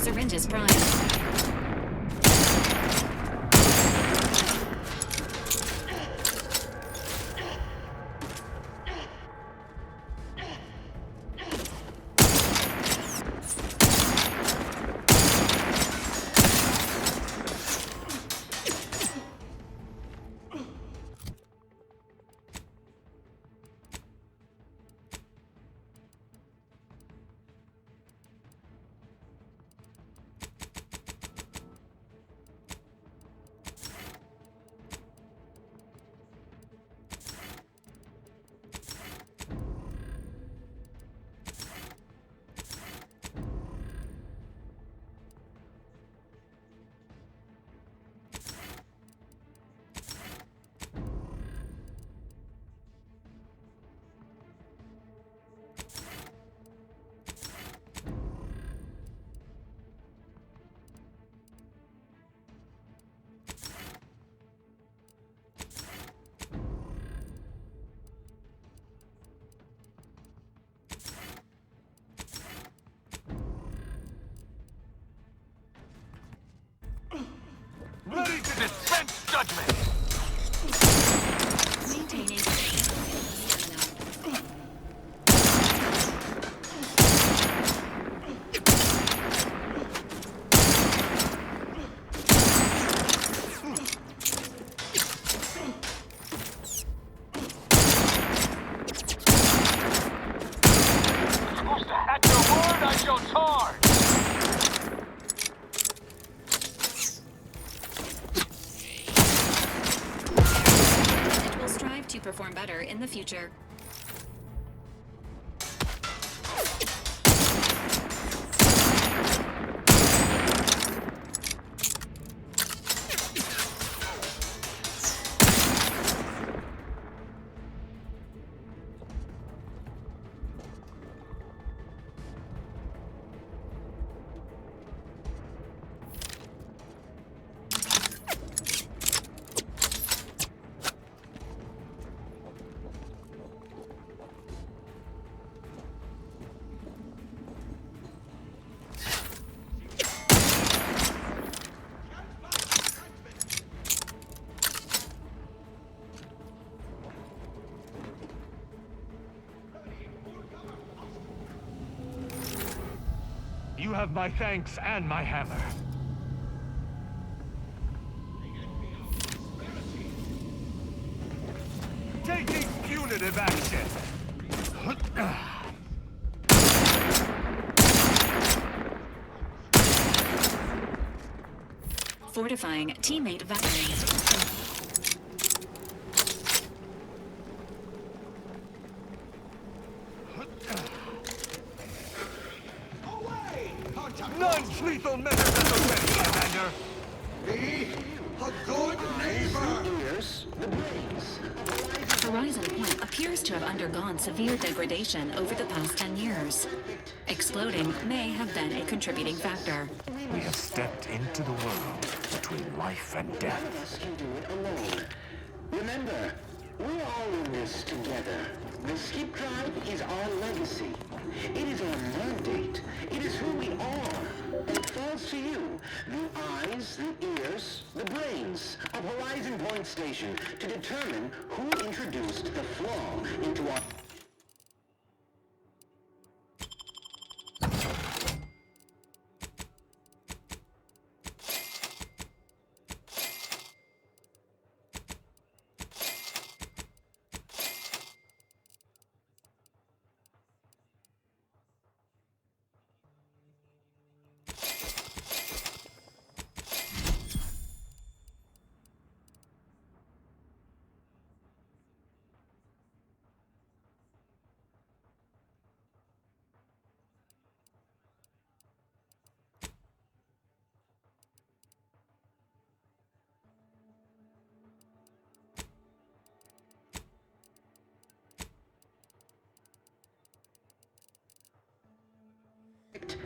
Syringes prime. Ready to dispense judgment! Maintaining. Supposed to hack your word, I shall charge! To perform better in the future. You have my thanks and my hammer. Taking punitive action. Fortifying teammate battery. Non-lethal measures at the ready, Commander. Be a good neighbor. Horizon Point appears to have undergone severe degradation over the past 10 years. Exploding may have been a contributing factor. We have stepped into the world between life and death. None of us can do it alone. Remember, we're all in this together. The skip drive is our legacy. It is our mandate. It is who we are. And it falls to you, the eyes, the ears, the brains of Horizon Point Station to determine who introduced the flaw into our...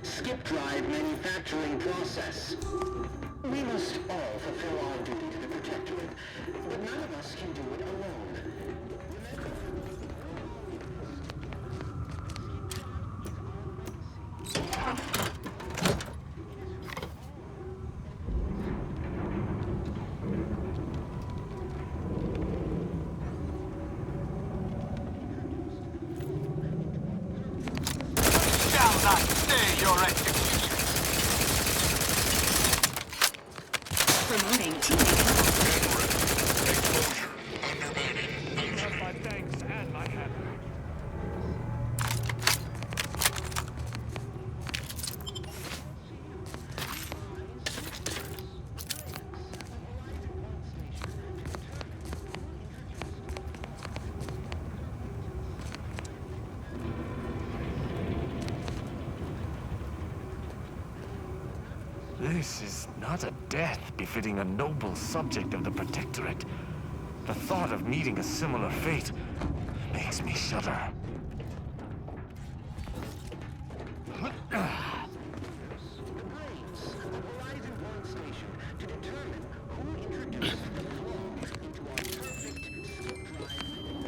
skip drive manufacturing process. We must all fulfill our duty to the Protectorate, but none of us can do it alone. Shall not stay your execution. Promoting teammate. You have my thanks and my hammer. This is not a death befitting a noble subject of the Protectorate. The thought of meeting a similar fate makes me shudder. Horizon Point Station to determine who introduced the flaw into our perfect skip drive manufacturing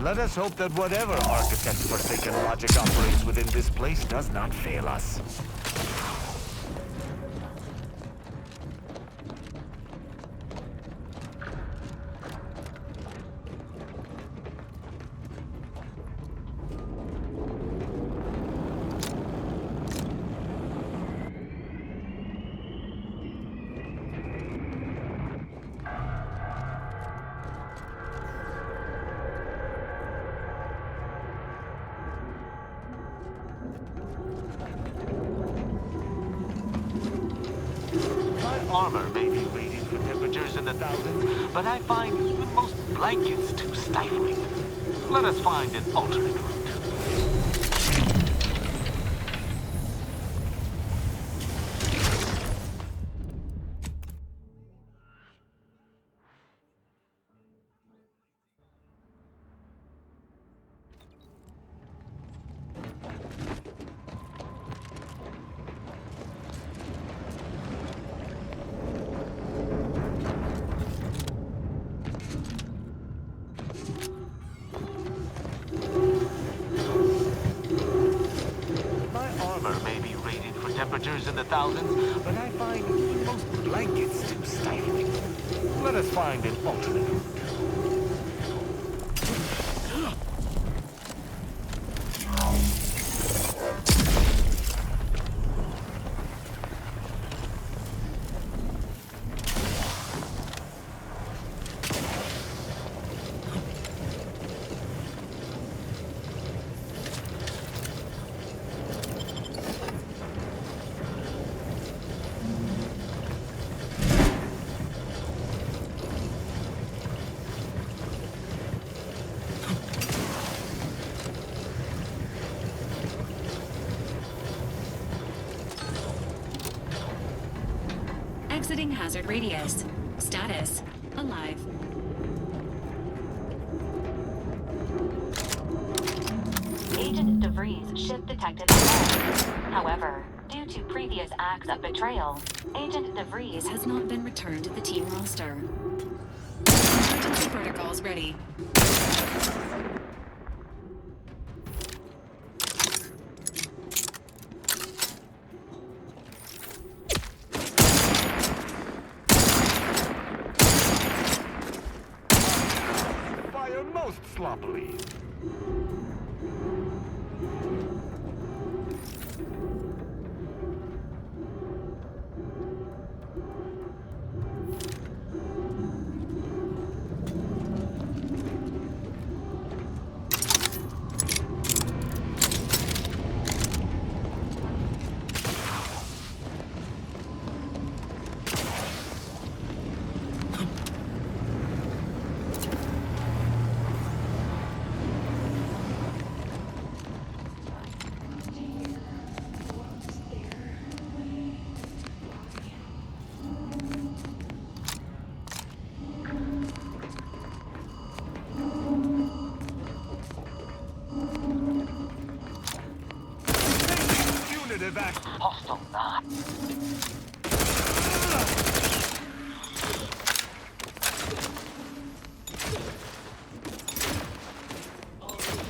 Let us hope that whatever architect's forsaken logic operates within this place does not fail us. Armor may be rated for temperatures in the thousands, but I find even most blankets too stifling. Let us find an alternate route. Temperatures in the thousands, but I find even most blankets too stifling. Let us find an alternate route. Exiting hazard radius. Status: alive. Agent DeVries ship detected assault. However, due to previous acts of betrayal, Agent DeVries has not been returned to the team roster. Emergency protocols ready. Most sloppily. Hostile not.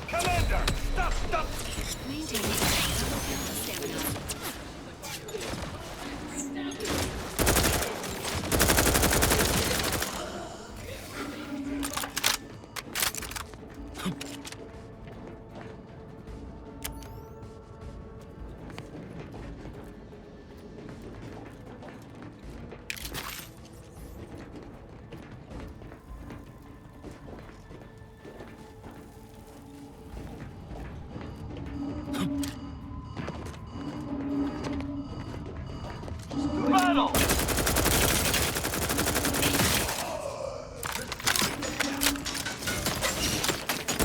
Commander, stop! Maintain stamina. Battle!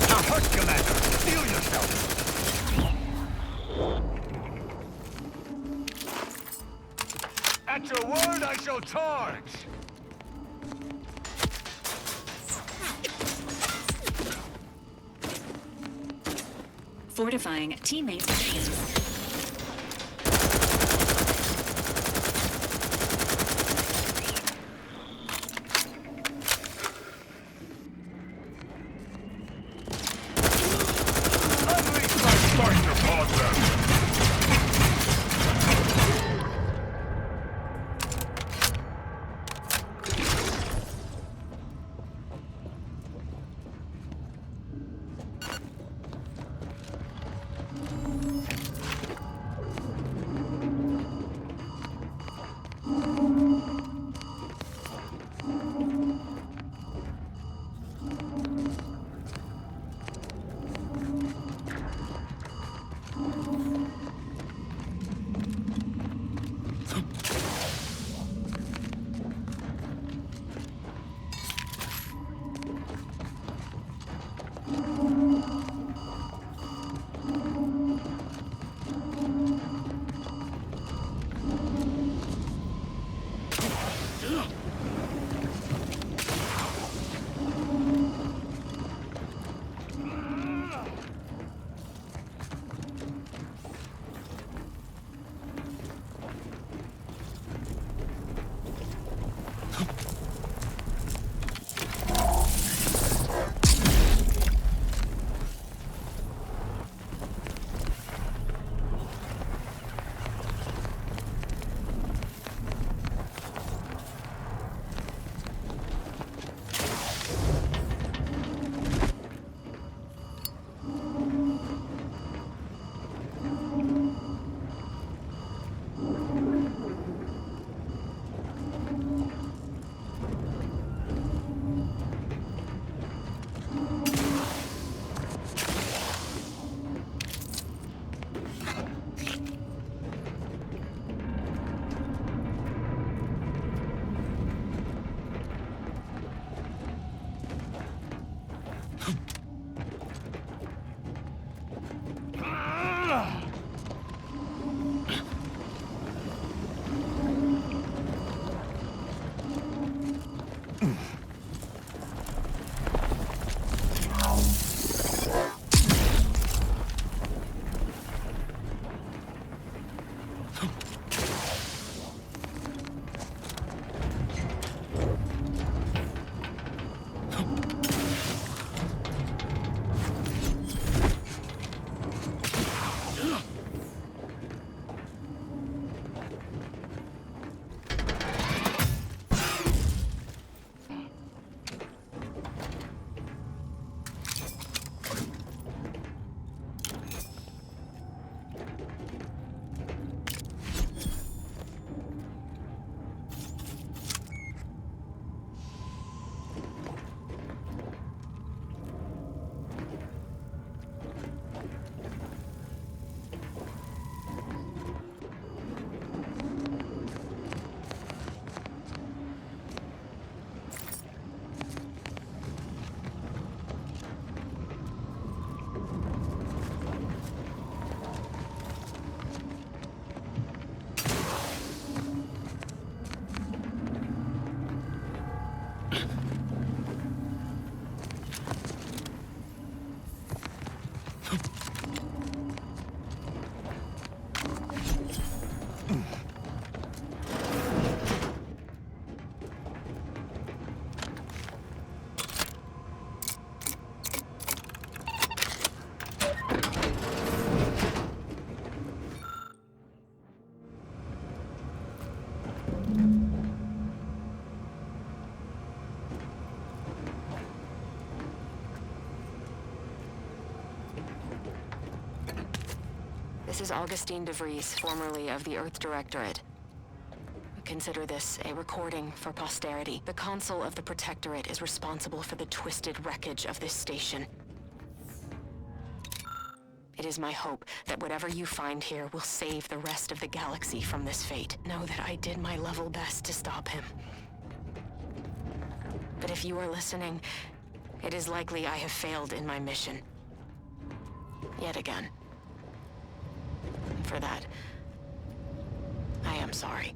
Now hurt, Commander! Steel yourself! At your word, I shall charge! Fortifying teammates' base. This is Augustine DeVries, formerly of the Earth Directorate. Consider this a recording for posterity. The Consul of the Protectorate is responsible for the twisted wreckage of this station. It is my hope that whatever you find here will save the rest of the galaxy from this fate. Know that I did my level best to stop him. But if you are listening, it is likely I have failed in my mission. Yet again. For that, I am sorry.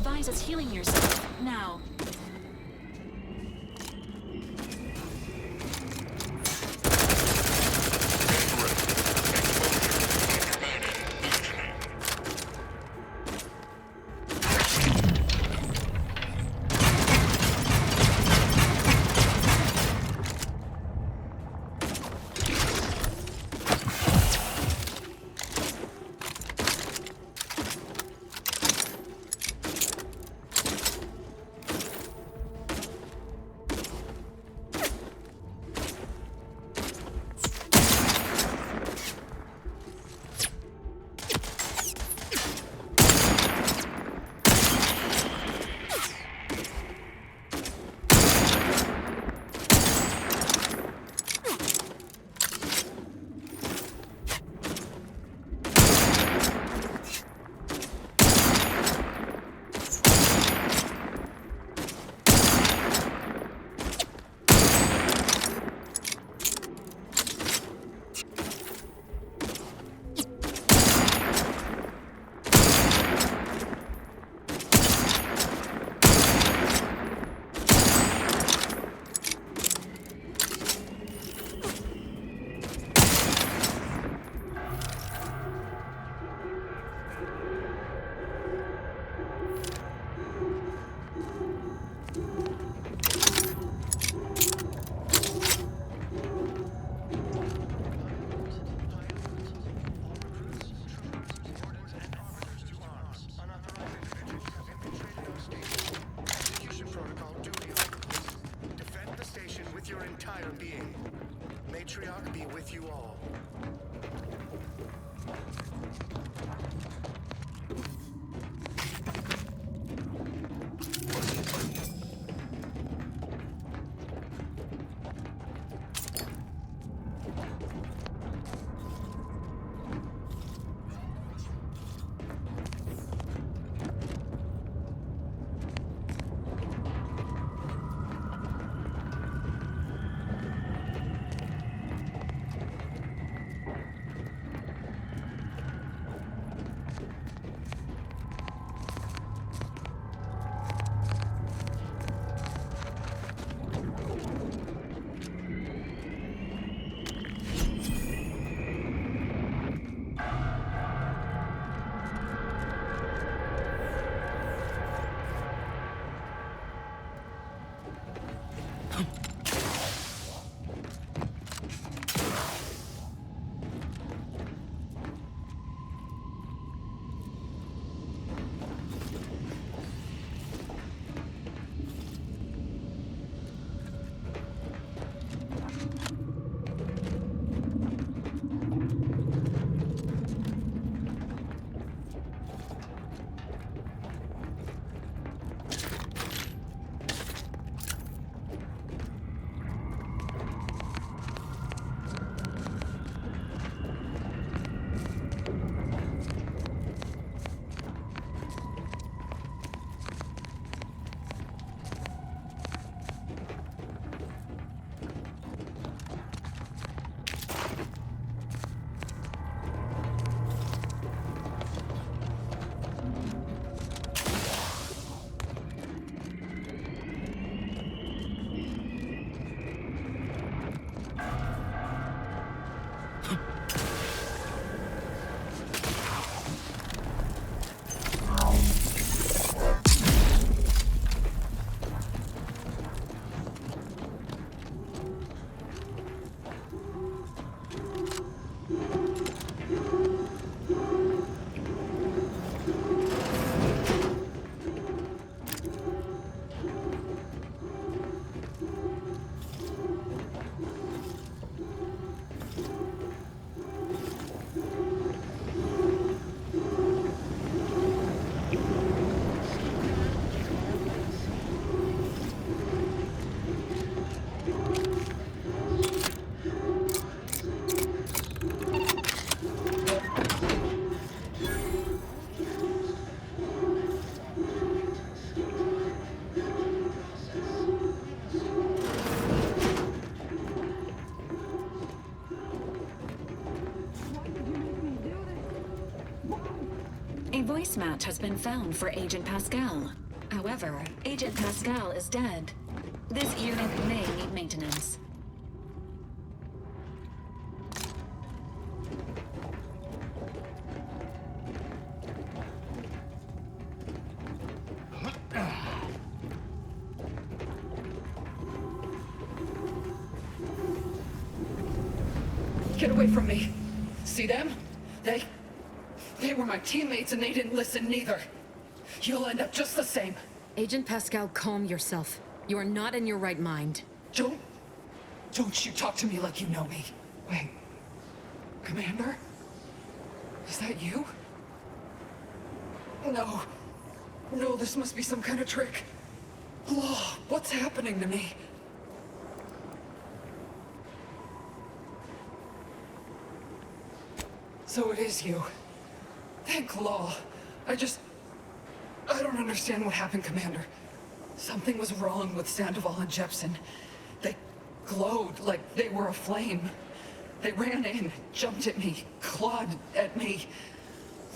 advises healing yourself now. Matriarch be with you all. voice match has been found for Agent Pascal. However, Agent Pascal is dead. This unit may need maintenance. Get away from me. See them? They were my teammates and they didn't listen neither. You'll end up just the same. Agent Pascal, calm yourself. You are not in your right mind. Don't you talk to me like you know me. Wait. Commander? Is that you? No. No, this must be some kind of trick. Law, what's happening to me? So it is you. Thank Law. I don't understand what happened, Commander. Something was wrong with Sandoval and Jepson. They glowed like they were aflame. They ran in, jumped at me, clawed at me.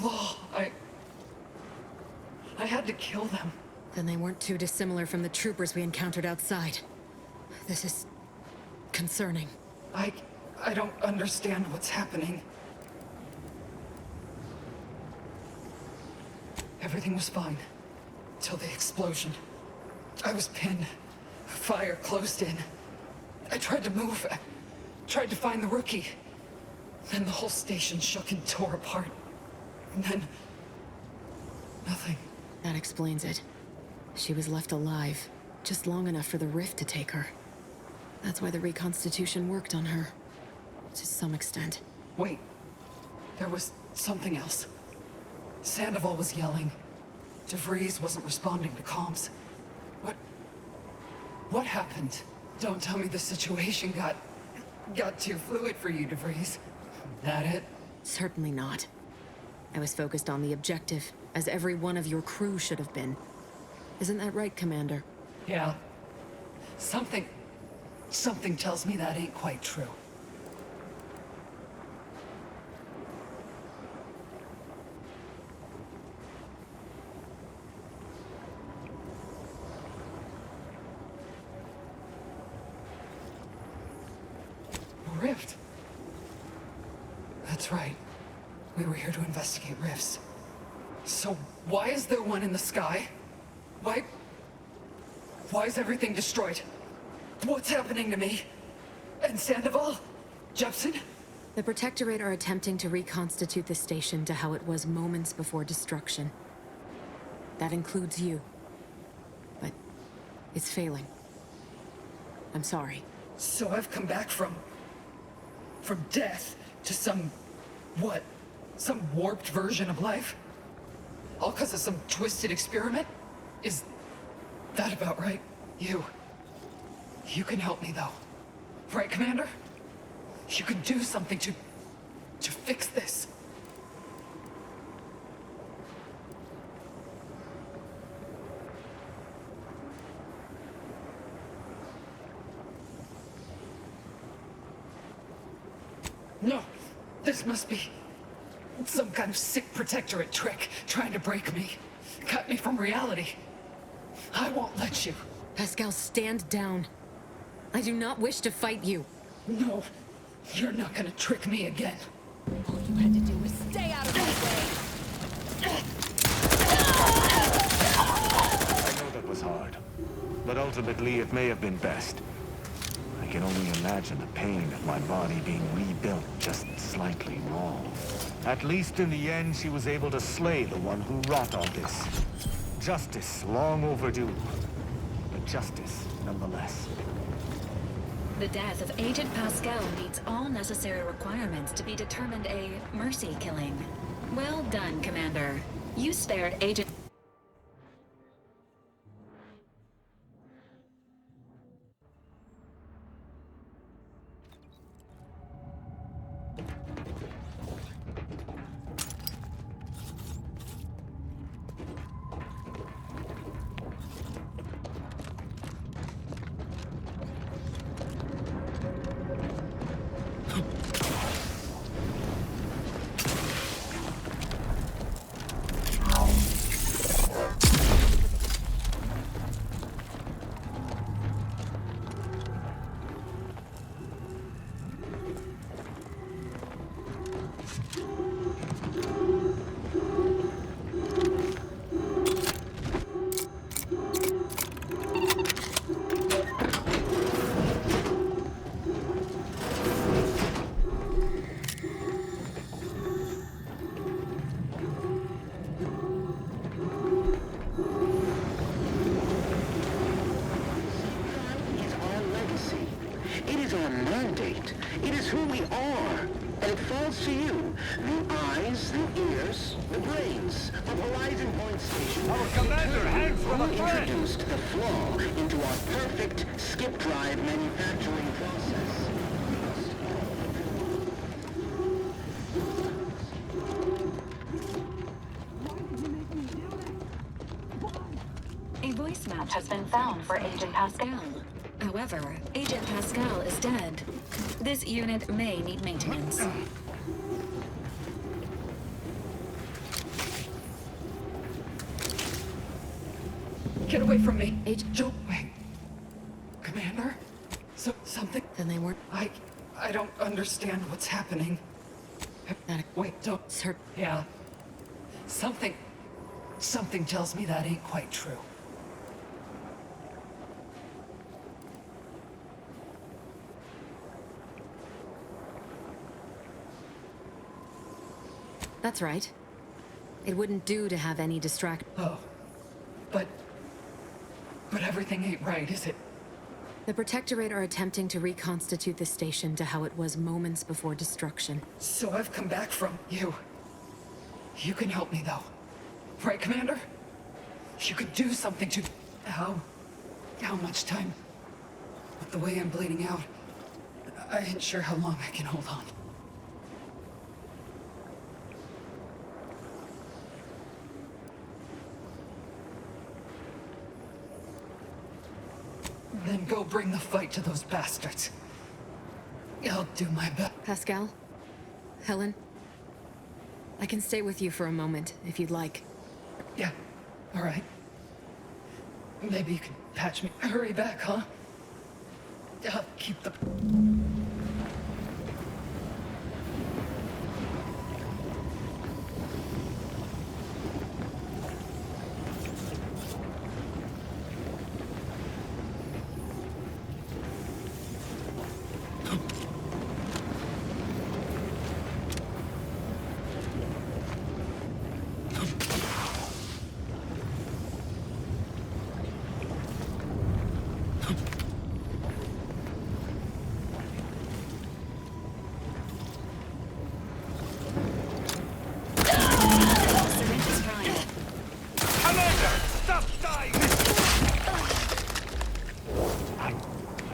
Law, I had to kill them. Then they weren't too dissimilar from the troopers we encountered outside. This is concerning. I don't understand what's happening. Everything was fine. Till the explosion. I was pinned. Fire closed in. I tried to move. I tried to find the rookie. Then the whole station shook and tore apart. And then... nothing. That explains it. She was left alive, just long enough for the rift to take her. That's why the reconstitution worked on her. To some extent. Wait. There was something else. Sandoval was yelling. DeVries wasn't responding to comms. What happened? Don't tell me the situation got too fluid for you, DeVries. That it? Certainly not. I was focused on the objective, as every one of your crew should have been. Isn't that right, Commander? Yeah. Something tells me that ain't quite true. Rift. That's right. We were here to investigate rifts. So why is there one in the sky? Why is everything destroyed? What's happening to me? And Sandoval? Jepson? The Protectorate are attempting to reconstitute the station to how it was moments before destruction. That includes you. But it's failing. I'm sorry. So I've come back from death to some warped version of life? All because of some twisted experiment? Is that about right? You can help me though. Right, Commander? You can do something to fix this. No, this must be some kind of sick Protectorate trick trying to break me, cut me from reality. I won't let you. Pascal, stand down. I do not wish to fight you. No, you're not gonna trick me again. All you had to do was stay out of my way. I know that was hard, but ultimately it may have been best. I can only imagine the pain of my body being rebuilt just slightly wrong. At least in the end, she was able to slay the one who wrought all this. Justice long overdue, but justice nonetheless. The death of Agent Pascal meets all necessary requirements to be determined a mercy killing. Well done, Commander. You spared Agent... mandate. It is who we are. And it falls to you. The eyes, the ears, the brains of Horizon Point Station. Our commander hangs from a Who thread! introduced the flaw into our perfect skip drive manufacturing process? A voice match has been found for Agent Pascal. However, Agent Pascal is dead. This unit may need maintenance. Get away from me. Agent... Joe, wait. Commander? Something... Then they weren't... I don't understand what's happening. Wait, don't... Sir... Yeah. Something tells me that ain't quite true. That's right. It wouldn't do to have any distract... Oh. But everything ain't right, is it? The Protectorate are attempting to reconstitute the station to how it was moments before destruction. So I've come back from you. You can help me, though. Right, Commander? You could do something to... How much time? With the way I'm bleeding out, I ain't sure how long I can hold on. Then go bring the fight to those bastards. I'll do my best. Pascal? Helen? I can stay with you for a moment, if you'd like. Yeah, all right. Maybe you can patch me. Hurry back, huh? I'll keep the...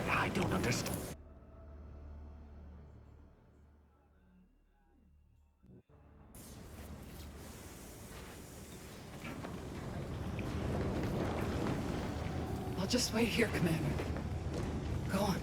I don't understand. I'll just wait here, Commander. Go on.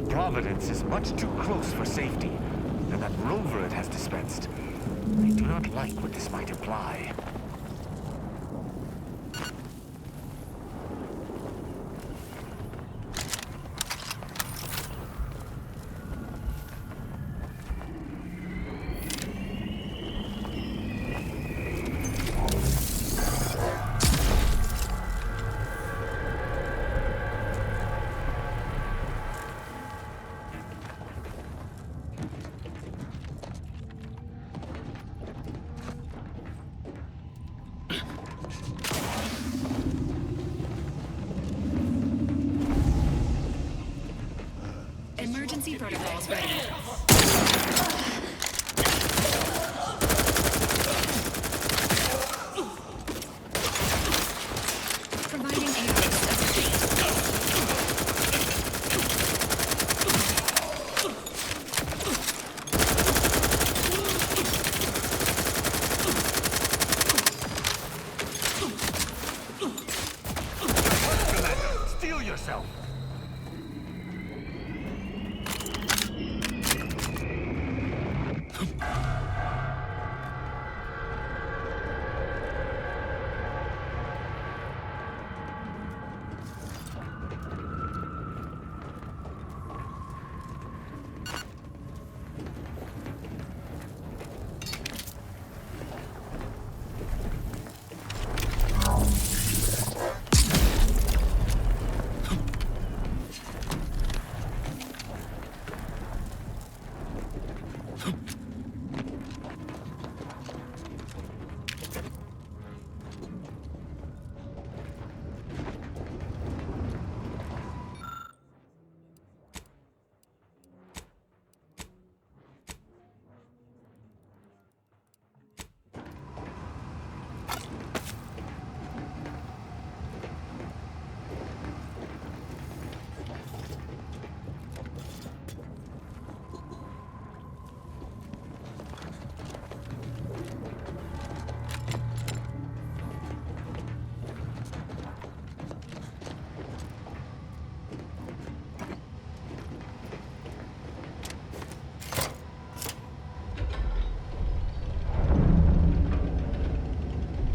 Providence is much too close for safety, and that rover it has dispensed. I do not like what this might imply. claws ready. Providing air assist. Commander, steel yourself!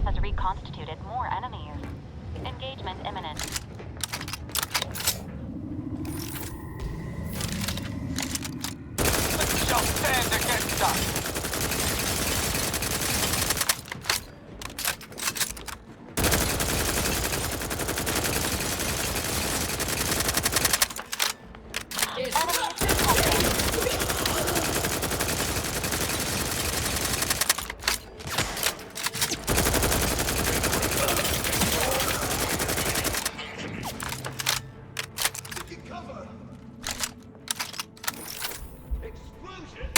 Has reconstituted more enemies. Engagement imminent. Shall stand against us. Taking cover! Explosion!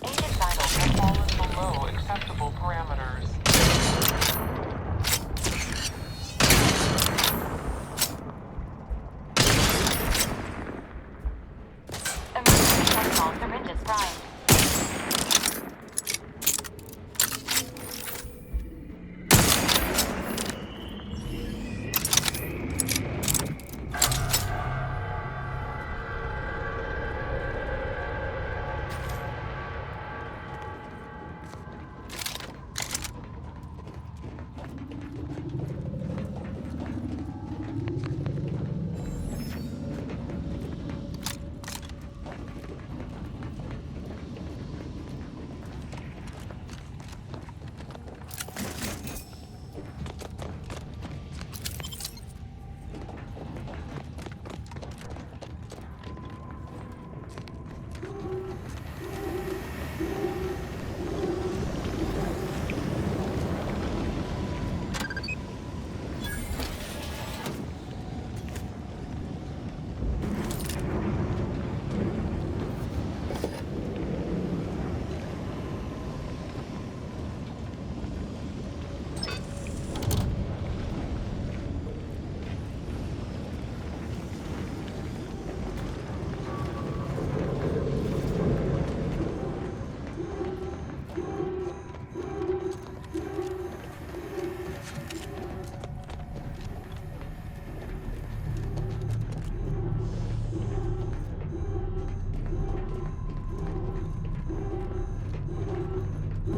Agent vitals have fallen Below acceptable parameters. Emergency protocol syringes primed.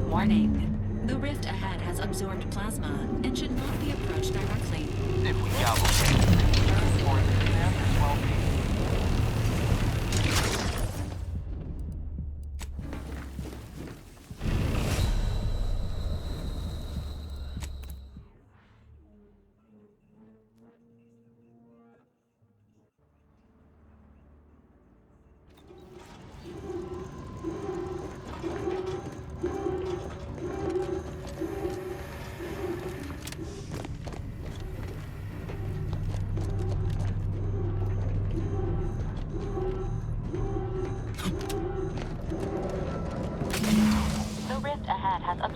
Warning. The rift ahead has absorbed plasma and should not be approached directly. If we gobble things, for the commander's well-being.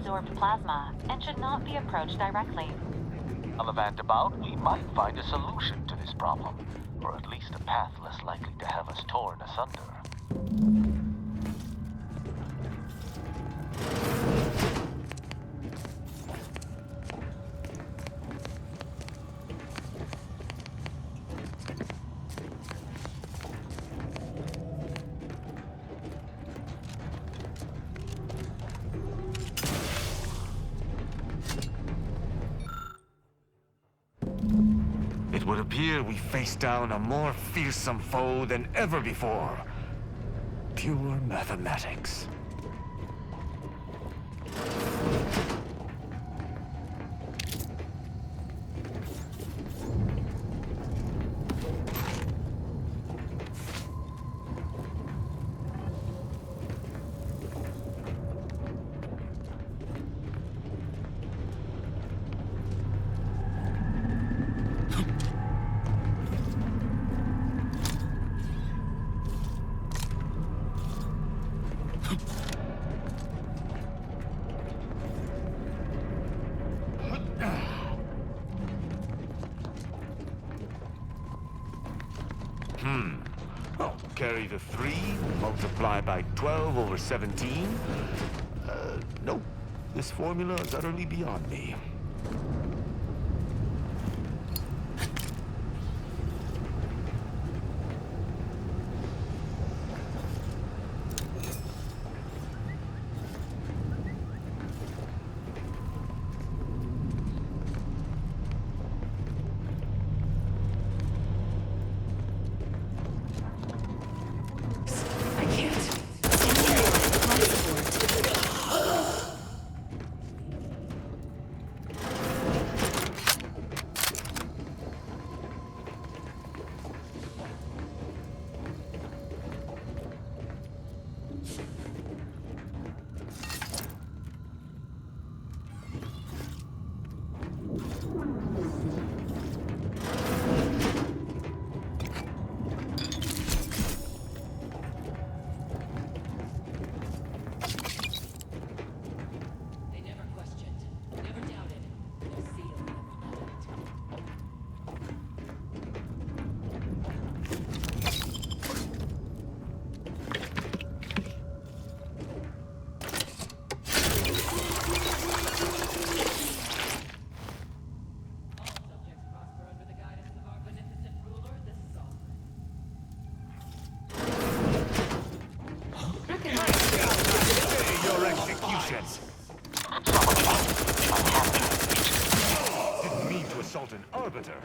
absorbed plasma and should not be approached directly. On the about, we might find a solution to this problem, or at least a path less likely to have us torn asunder. It would appear we face down a more fearsome foe than ever before. Pure mathematics. Oh, carry the 3, multiply by 12 over 17. Nope. This formula is utterly beyond me. I can't. They never questioned, never doubted. No seal never left. Subjects prosper under the guidance of our beneficent ruler, the Sovereign. Your execution! Didn't mean to assault an arbiter.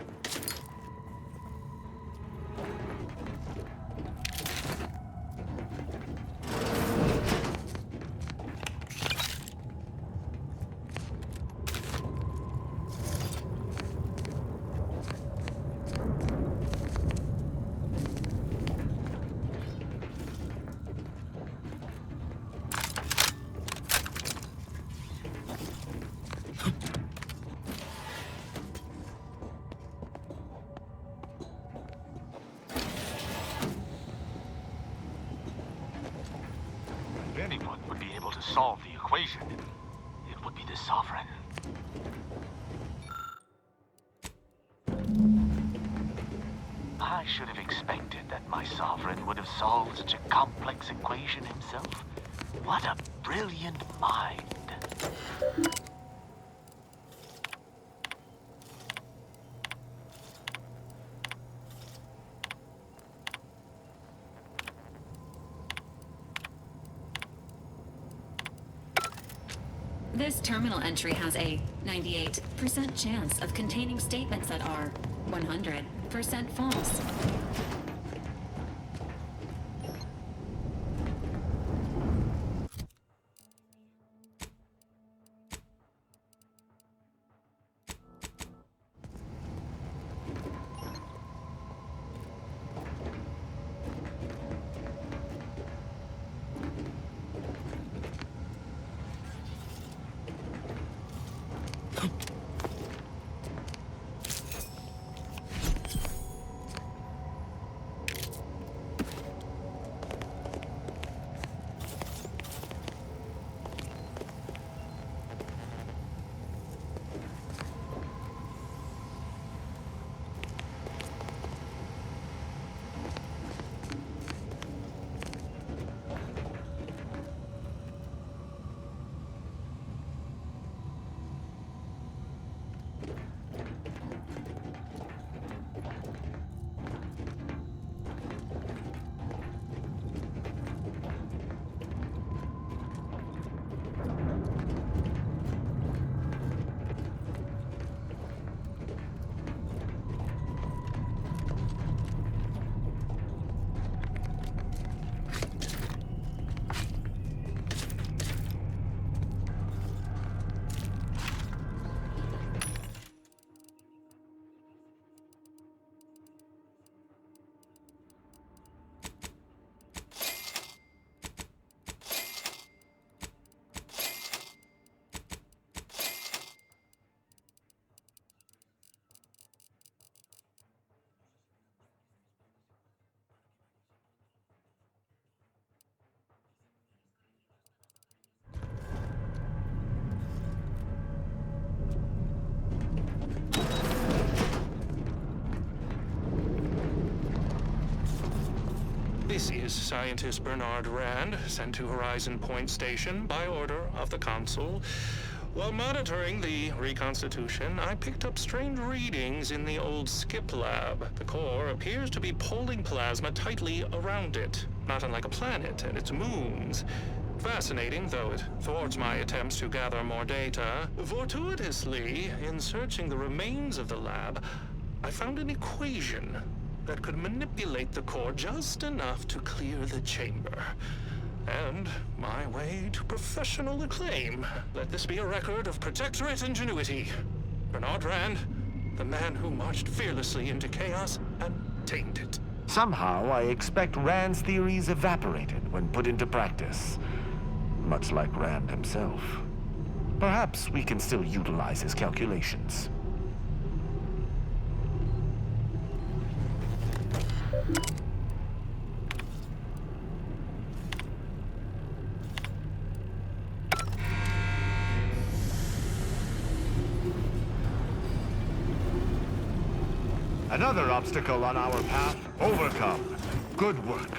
If anyone would be able to solve the equation, it would be the Sovereign. I should have expected that my Sovereign would have solved such a complex equation himself. What a brilliant mind. This terminal entry has a 98% chance of containing statements that are 100% false. This is scientist Bernard Rand, sent to Horizon Point Station by order of the Consul. While monitoring the reconstitution, I picked up strange readings in the old skip lab. The core appears to be pulling plasma tightly around it, not unlike a planet and its moons. Fascinating, though it thwarts my attempts to gather more data. Fortuitously, in searching the remains of the lab, I found an equation that could manipulate the core just enough to clear the chamber. And my way to professional acclaim. Let this be a record of protectorate ingenuity. Bernard Rand, the man who marched fearlessly into chaos and tamed it. Somehow, I expect Rand's theories evaporated when put into practice. Much like Rand himself. Perhaps we can still utilize his calculations. Another obstacle on our path overcome. Good work.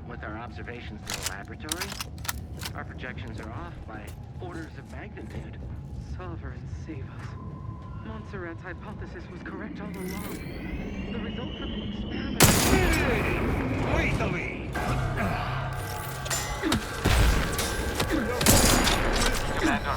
With our observations in the laboratory, our projections are off by orders of magnitude. Solver and save us. Montserrat's hypothesis was correct all along. The result from the experiment... Lethally! Commander.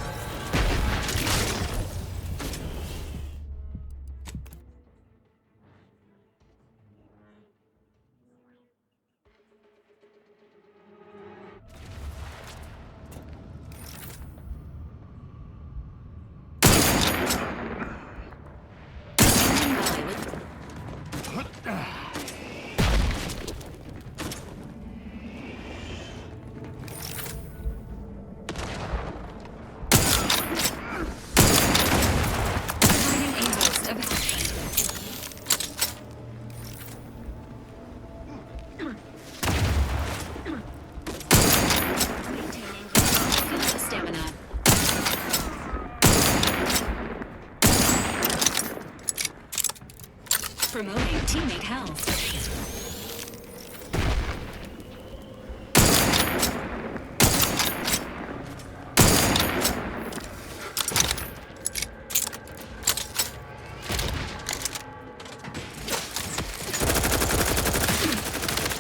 Promoting teammate health.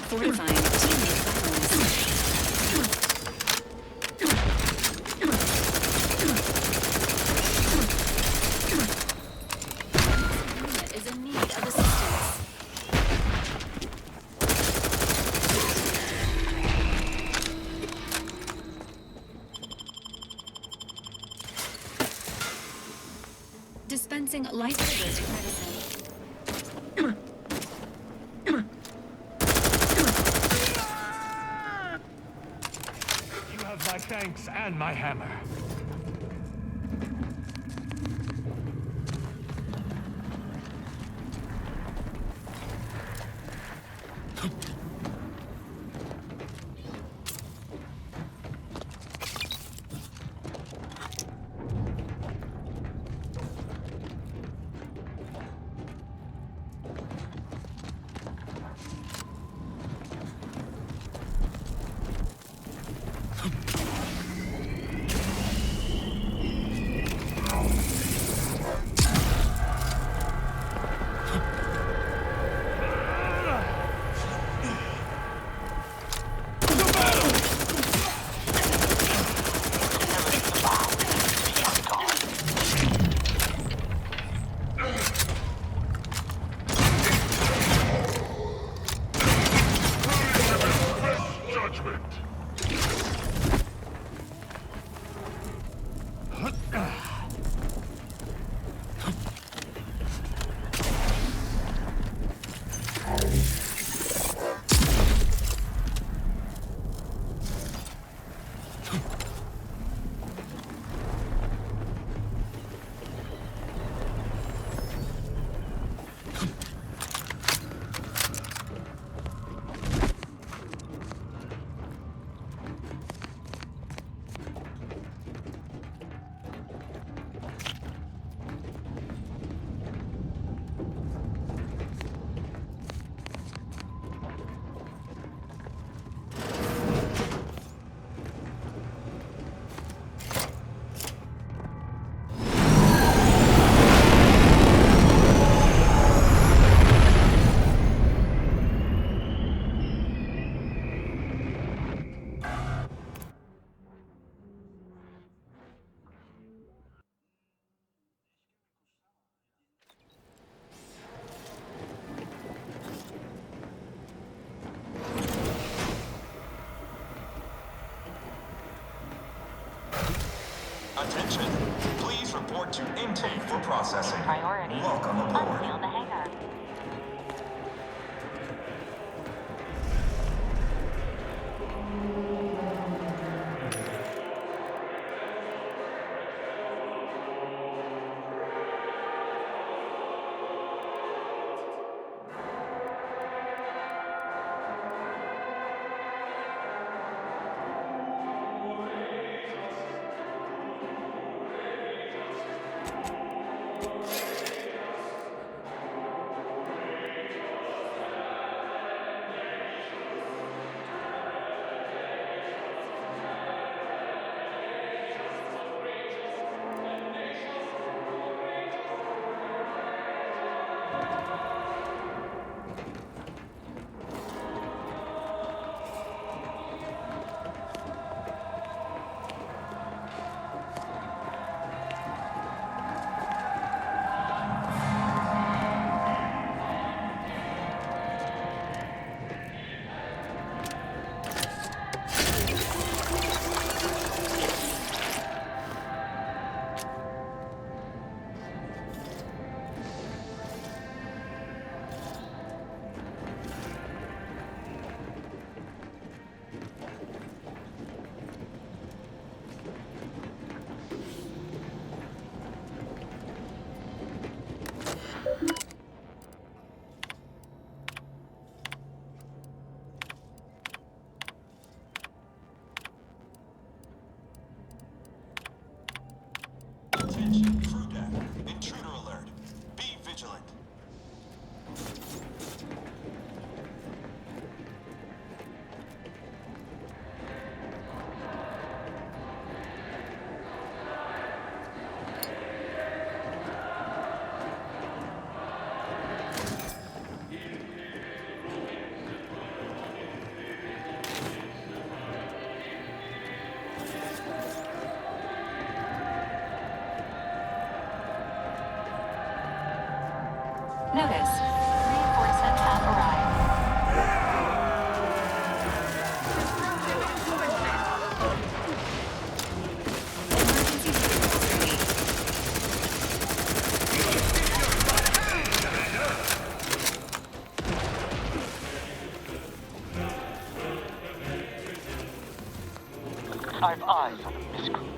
Fortifying teammate vitals. Is in need of assistance. Dispensing life-preserving medicine. You have my thanks and my hammer. Attention. Please report to intake for processing. Priority. Welcome aboard. Unseal the hangar. Attention, crew deck. Intruder alert. Be vigilant. Notice. Reinforcements have arrived. I've eyes on this crew.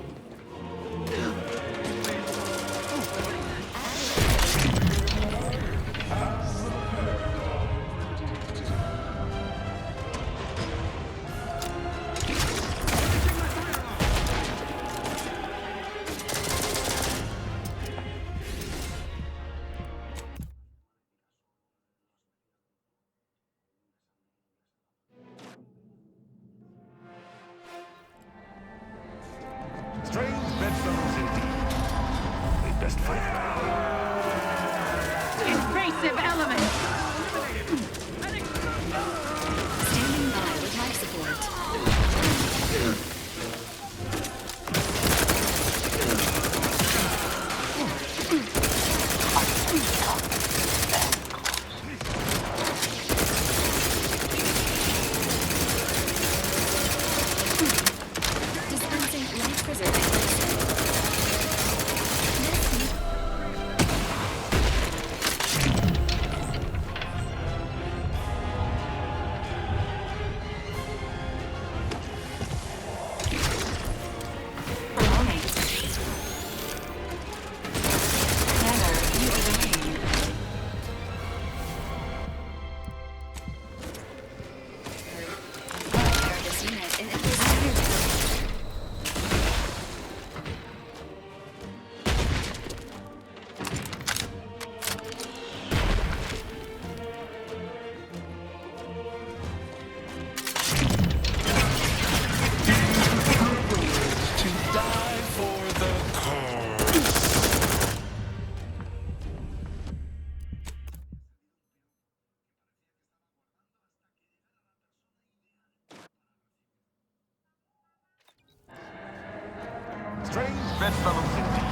bedfellows indeed.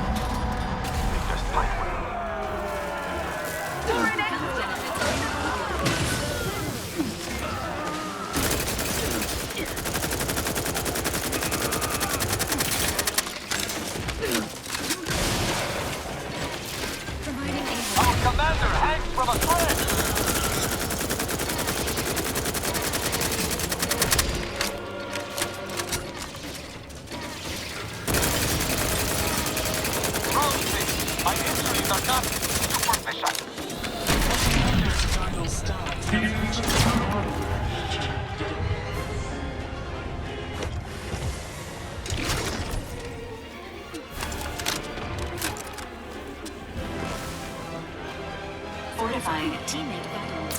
They just fight well. Our commander hangs from a thread! My injuries are not superficial. Final stop. 'Fortifying teammate vitals.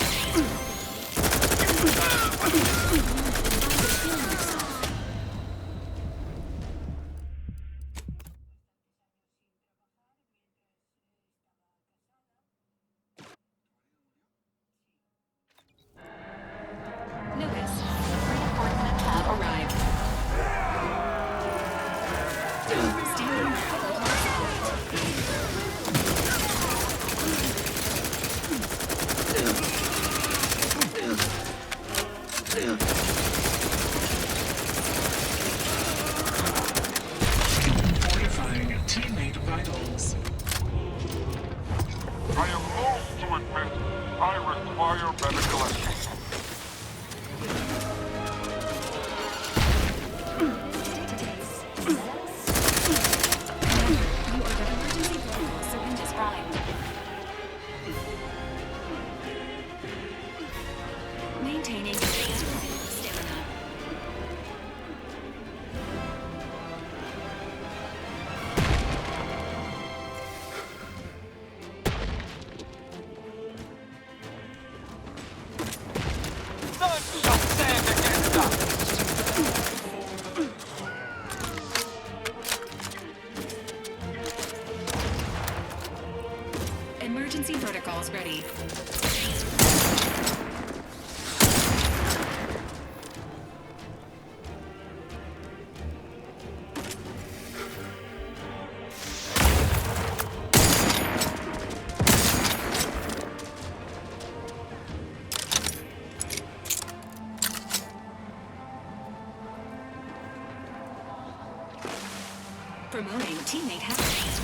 Notice, reinforcements have arrived. Standing by for Fortifying teammate vitals. I am loath to admit I require medical assistance. You ordered emergency protocol syringes primed. Maintaining stamina. None shall stand against us! Emergency protocols ready. Promoting teammate happiness.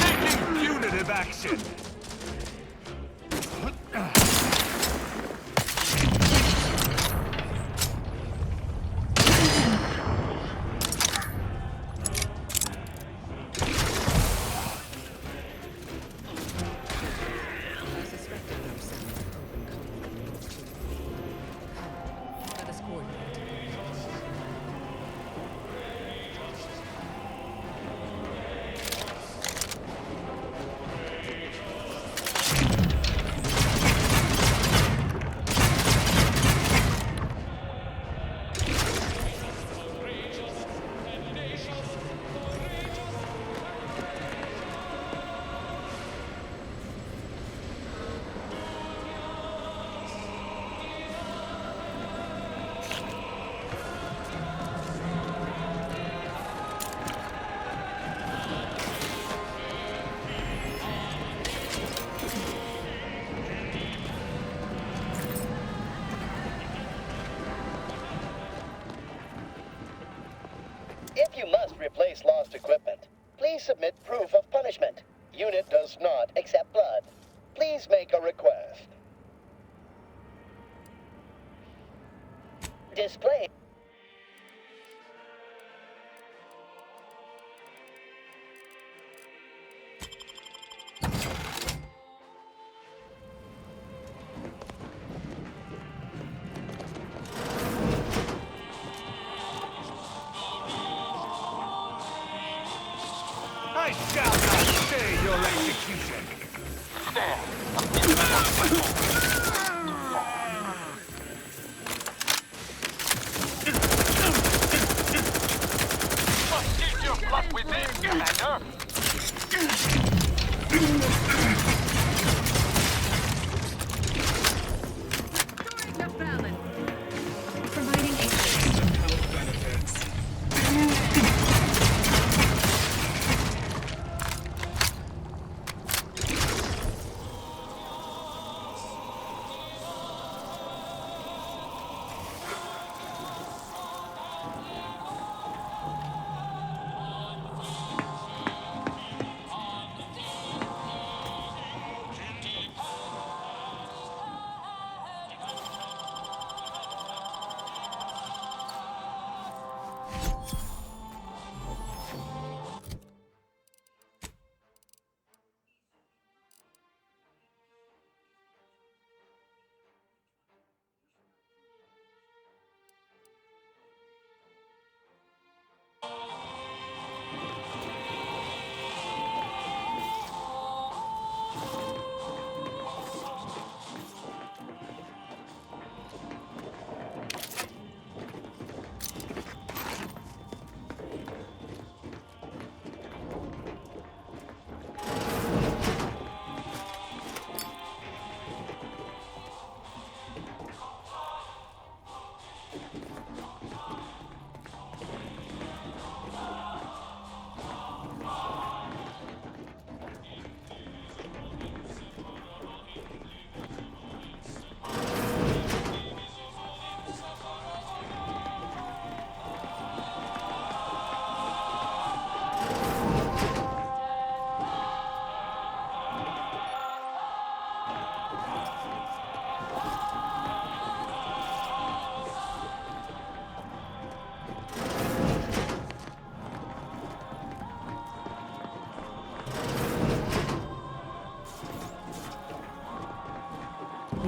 Taking punitive action! If you must replace lost equipment, please submit proof of punishment. Unit does not accept blood. Please make a request. Display. I shall not stay your execution! Must keep your blood within, Commander!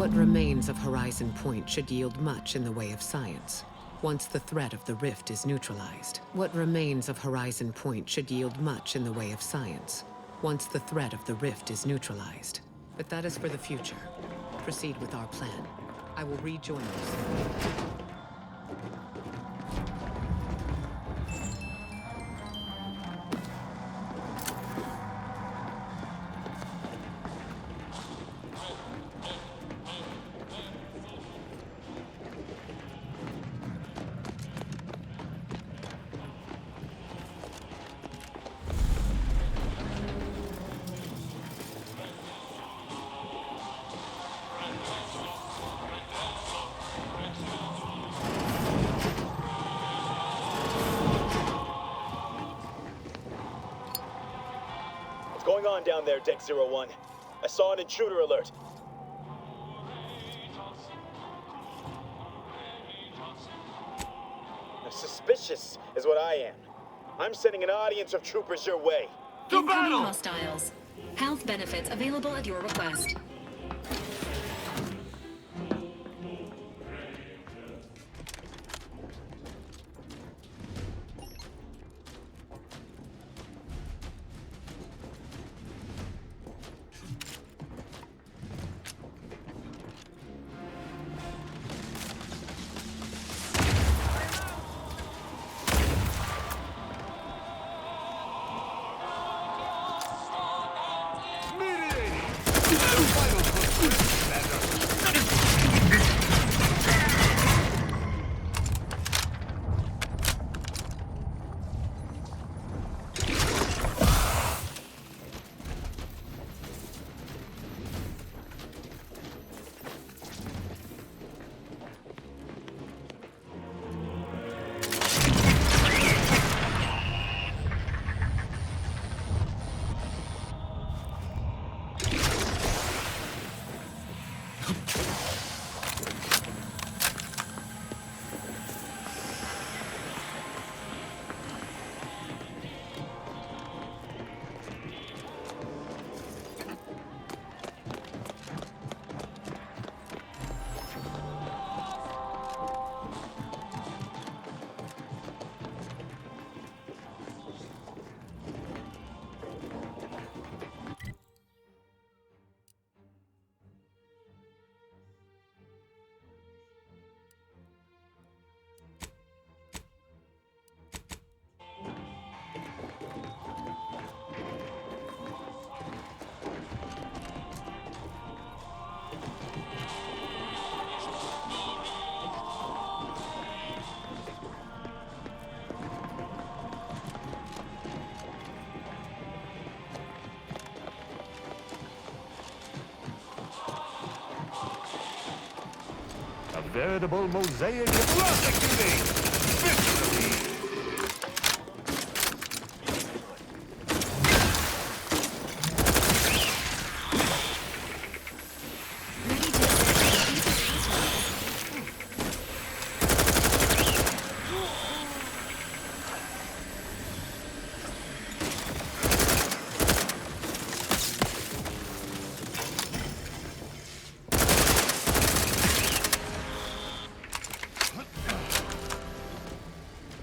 What remains of Horizon Point should yield much in the way of science, once the threat of the rift is neutralized. What remains of Horizon Point should yield much in the way of science, once the threat of the rift is neutralized. But that is for the future. Proceed with our plan. I will rejoin you soon. What's going on down there, Deck 01? I saw an intruder alert. Suspicious is what I am. I'm sending an audience of troopers your way. Incoming hostiles. Health benefits available at your request. A veritable mosaic of prosecuting! Victory!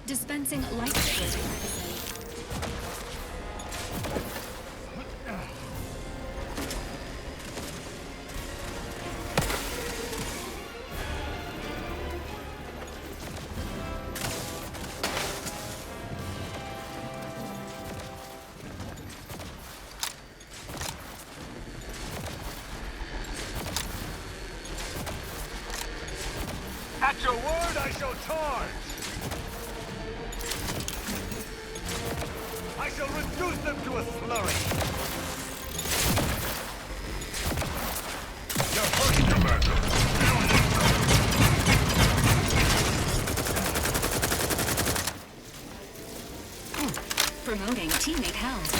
Dispensing life-saving medicine. At your word, I shall charge! I shall reduce them to a slurry! You're hurting, Commander! Promoting teammate health.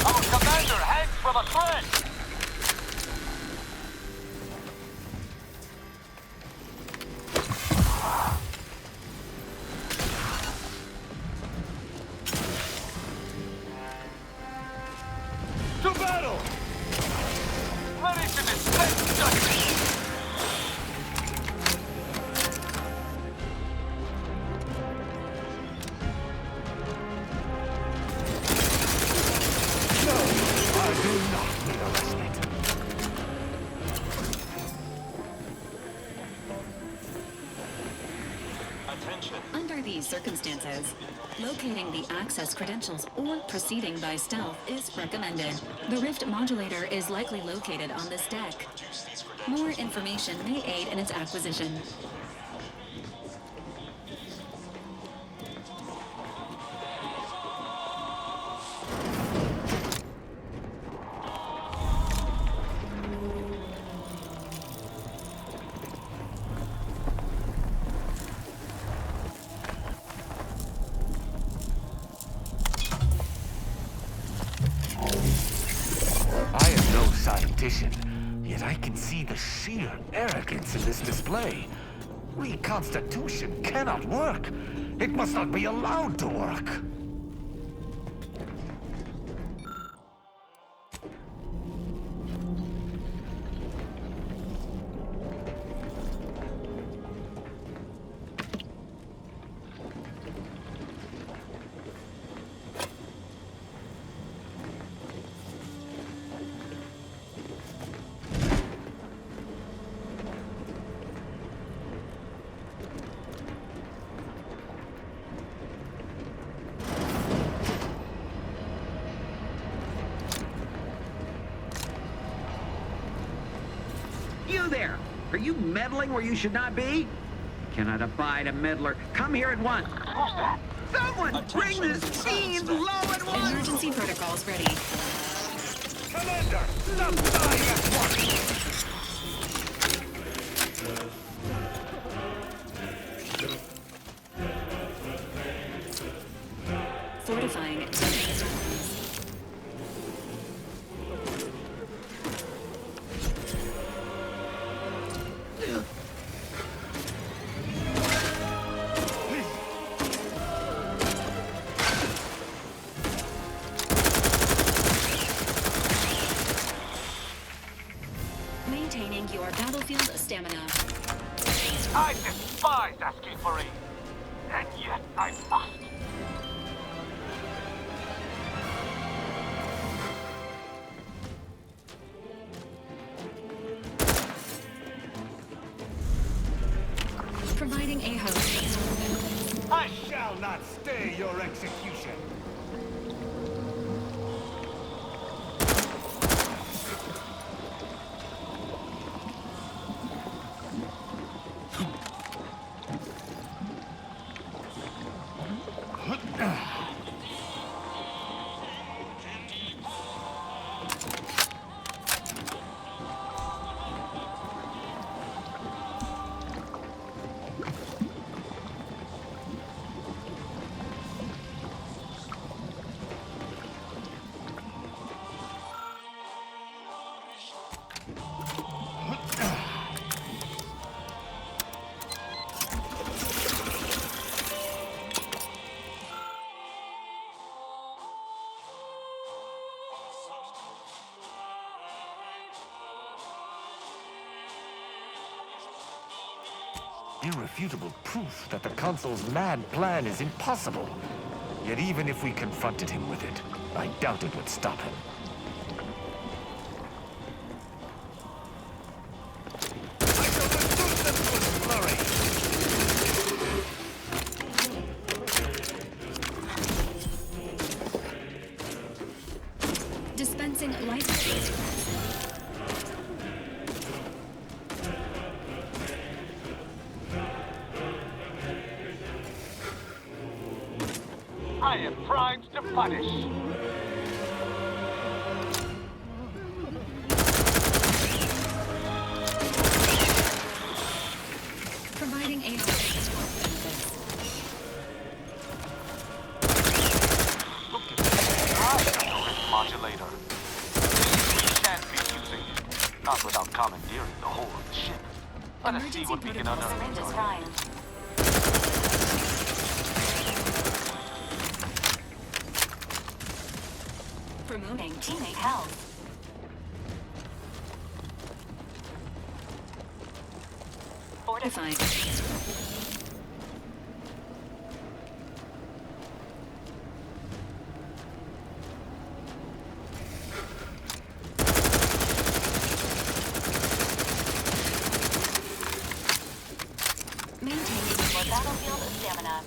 Our commander hangs from a thread! ready to dispense justice! I do not need a respite. Attention. Under these circumstances, locating the access credentials or proceeding by stealth is recommended. The Rift modulator is likely located on this deck. More information may aid in its acquisition. I am no scientician, yet I can see the sheer arrogance in this display. Reconstitution cannot work. It must not be allowed to work. You there! Are you meddling where you should not be? Cannot abide a meddler. Come here at once. Who's that? Someone bring this fiend low at once! Emergency protocols ready. Commander, stop dying at once! Fortifying. Maintaining your battlefield stamina. I despise asking for aid, and yet I must. Providing a host. I shall not stay your execution. Irrefutable proof that the Consul's mad plan is impossible. Yet even if we confronted him with it, I doubt it would stop him. I shall reduce them to a flurry! Dispensing life support. I am primed to punish. Providing a host. Look at this. I have a rift modulator. We can't be using it. Not without commandeering the whole of the ship. Let us see what we can unearth. Syringe is prime. Promoting teammate health. Fortifying. Maintaining more battlefield stamina.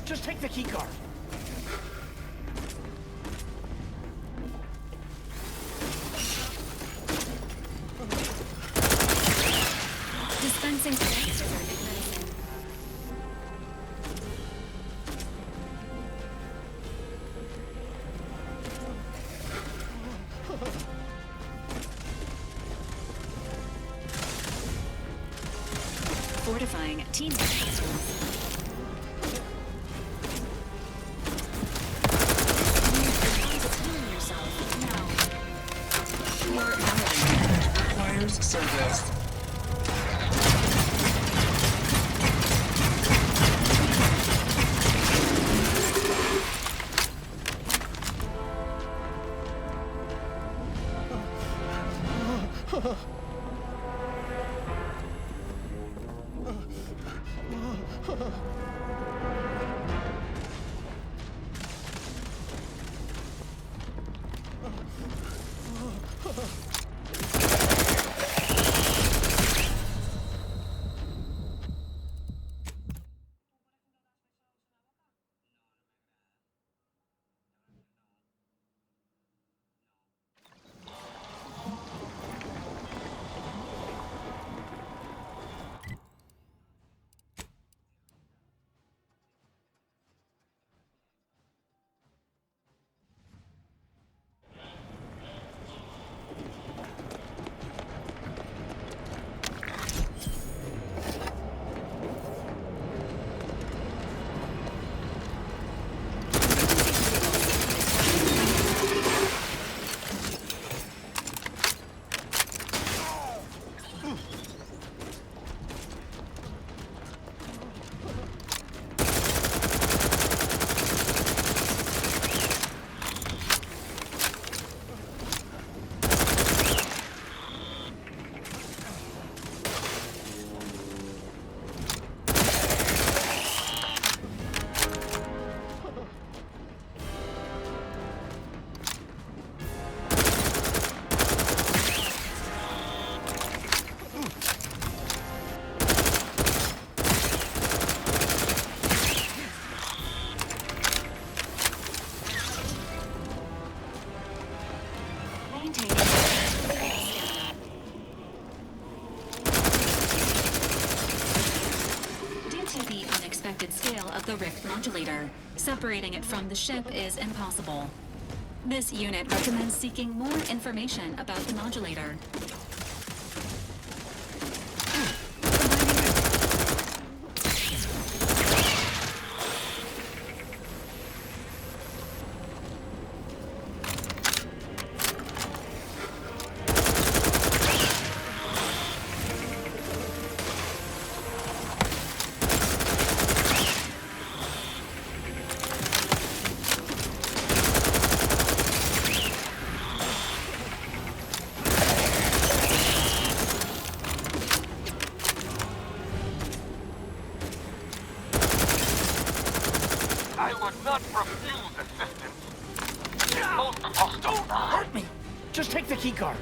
Just take the keycard. Dispensing medicine. Fortifying teammate. Requires service. Scale of the Rift modulator. Separating it from the ship is impossible. This unit recommends seeking more information about the modulator. I would not refuse assistance. Most hostile. Don't hurt me! Just take the keycard.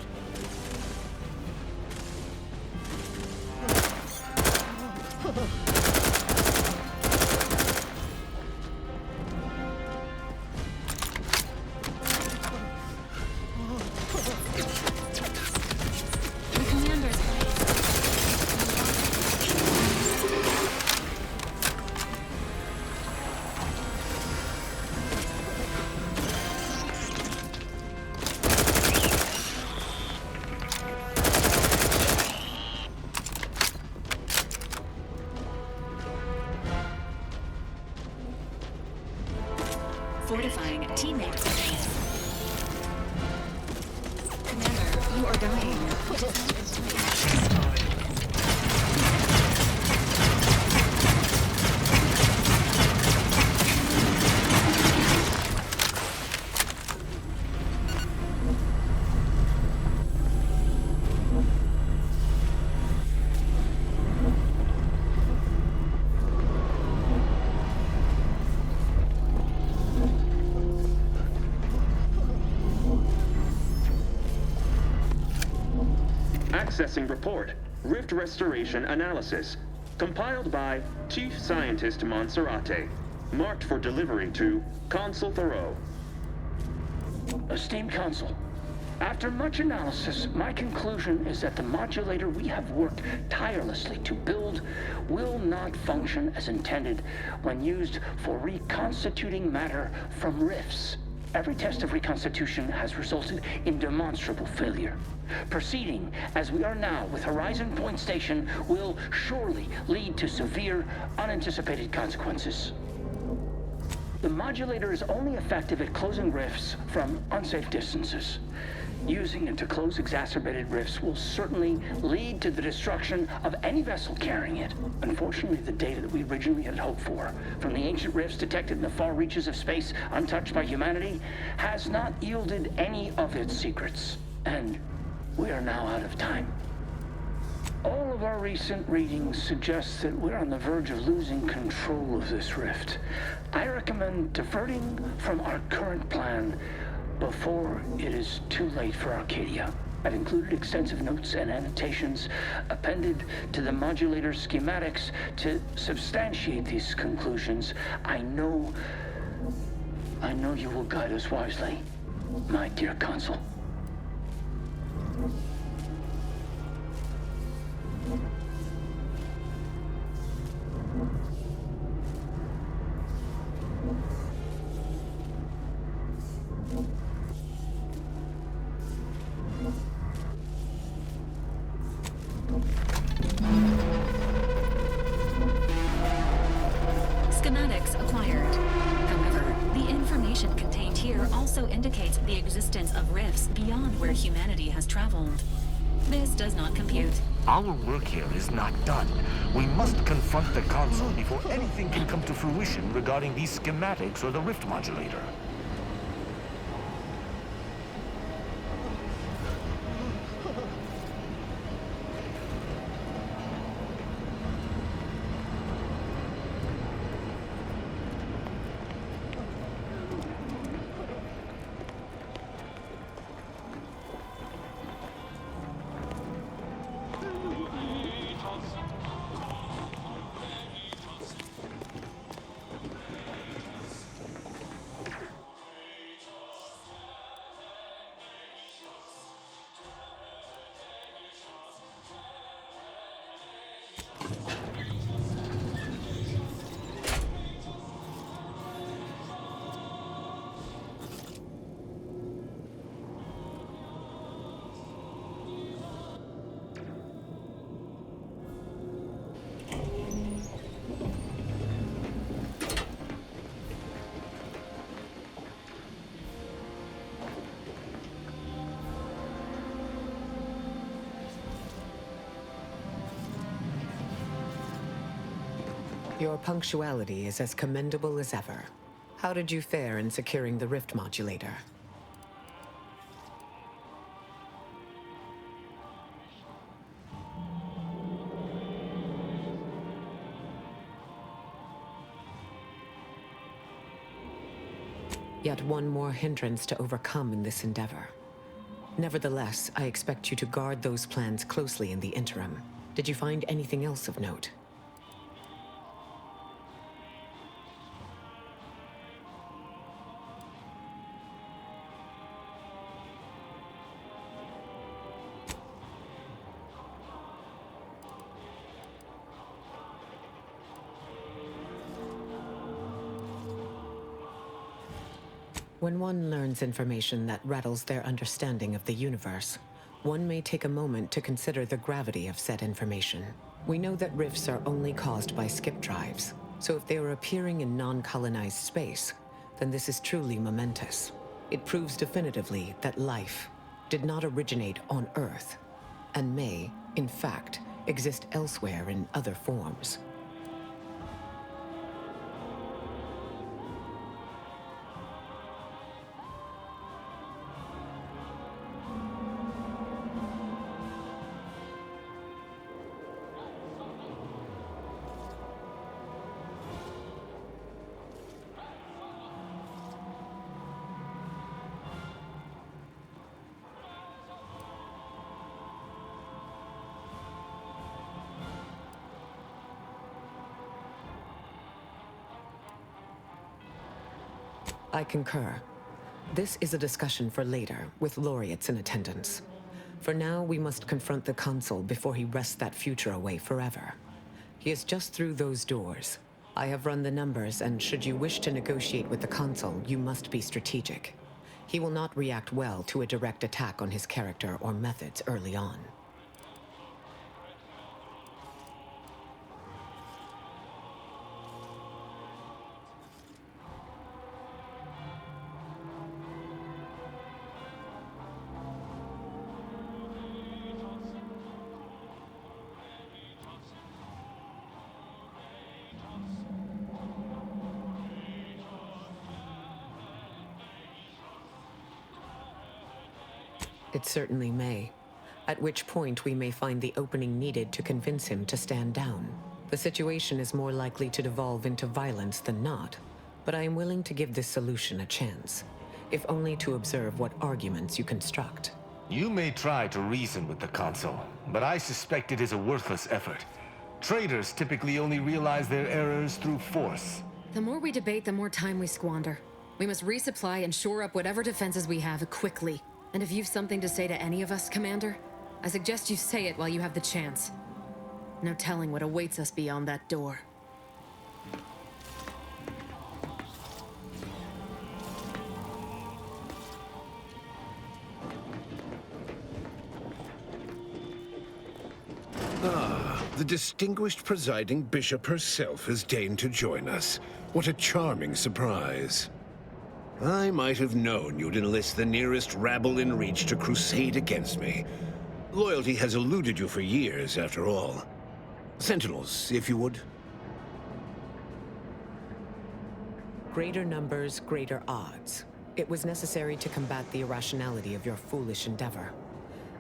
Fortifying teammate. You are dying. What is Accessing report. Rift restoration analysis. Compiled by Chief Scientist Monserrate. Marked for delivery to Consul Thoreau. Esteemed Consul, after much analysis, my conclusion is that the modulator we have worked tirelessly to build will not function as intended when used for reconstituting matter from rifts. Every test of reconstitution has resulted in demonstrable failure. Proceeding as we are now with Horizon Point Station will surely lead to severe, unanticipated consequences. The modulator is only effective at closing rifts from unsafe distances. Using it to close exacerbated rifts will certainly lead to the destruction of any vessel carrying it. Unfortunately, the data that we originally had hoped for, from the ancient rifts detected in the far reaches of space untouched by humanity, has not yielded any of its secrets. And we are now out of time. All of our recent readings suggest that we're on the verge of losing control of this rift. I recommend diverting from our current plan before it is too late for Arcadia. I've included extensive notes and annotations appended to the modulator schematics to substantiate these conclusions. I know you will guide us wisely, my dear Consul. Schematics acquired. However, the information contained here also indicates the existence of rifts beyond where humanity has traveled. This does not compute. Our work here is not done. We must confront the Council before anything can come to fruition regarding these schematics or the rift modulator. Your punctuality is as commendable as ever. How did you fare in securing the rift modulator? Yet one more hindrance to overcome in this endeavor. Nevertheless, I expect you to guard those plans closely in the interim. Did you find anything else of note? When one learns information that rattles their understanding of the universe, one may take a moment to consider the gravity of said information. We know that rifts are only caused by skip drives, so if they are appearing in non-colonized space, then this is truly momentous. It proves definitively that life, did not originate on Earth, and may, in fact, exist elsewhere in other forms. I concur. This is a discussion for later, with laureates in attendance. For now, we must confront the Consul before he wrests that future away forever. He is just through those doors. I have run the numbers, and should you wish to negotiate with the Consul, you must be strategic. He will not react well to a direct attack on his character or methods early on. It certainly may. At which point we may find the opening needed to convince him to stand down. The situation is more likely to devolve into violence than not, but I am willing to give this solution a chance, if only to observe what arguments you construct. You may try to reason with the Consul, but I suspect it is a worthless effort. Traitors typically only realize their errors through force. The more we debate, the more time we squander. We must resupply and shore up whatever defenses we have quickly. And if you've something to say to any of us, Commander, I suggest you say it while you have the chance. No telling what awaits us beyond that door. The distinguished presiding bishop herself has deigned to join us. What a charming surprise. I might have known you'd enlist the nearest rabble in reach to crusade against me. Loyalty has eluded you for years, after all. Sentinels, if you would. Greater numbers, greater odds. It was necessary to combat the irrationality of your foolish endeavor.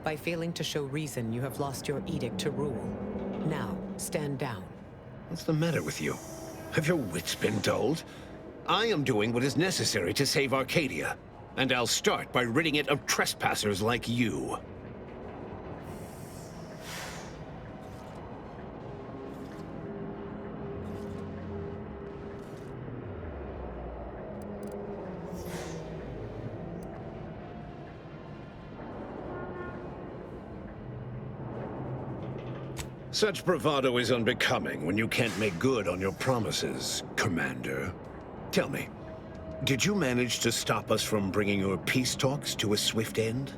By failing to show reason, you have lost your edict to rule. Now, stand down. What's the matter with you? Have your wits been dulled? I am doing what is necessary to save Arcadia, and I'll start by ridding it of trespassers like you. Such bravado is unbecoming when you can't make good on your promises, Commander. Tell me, did you manage to stop us from bringing your peace talks to a swift end?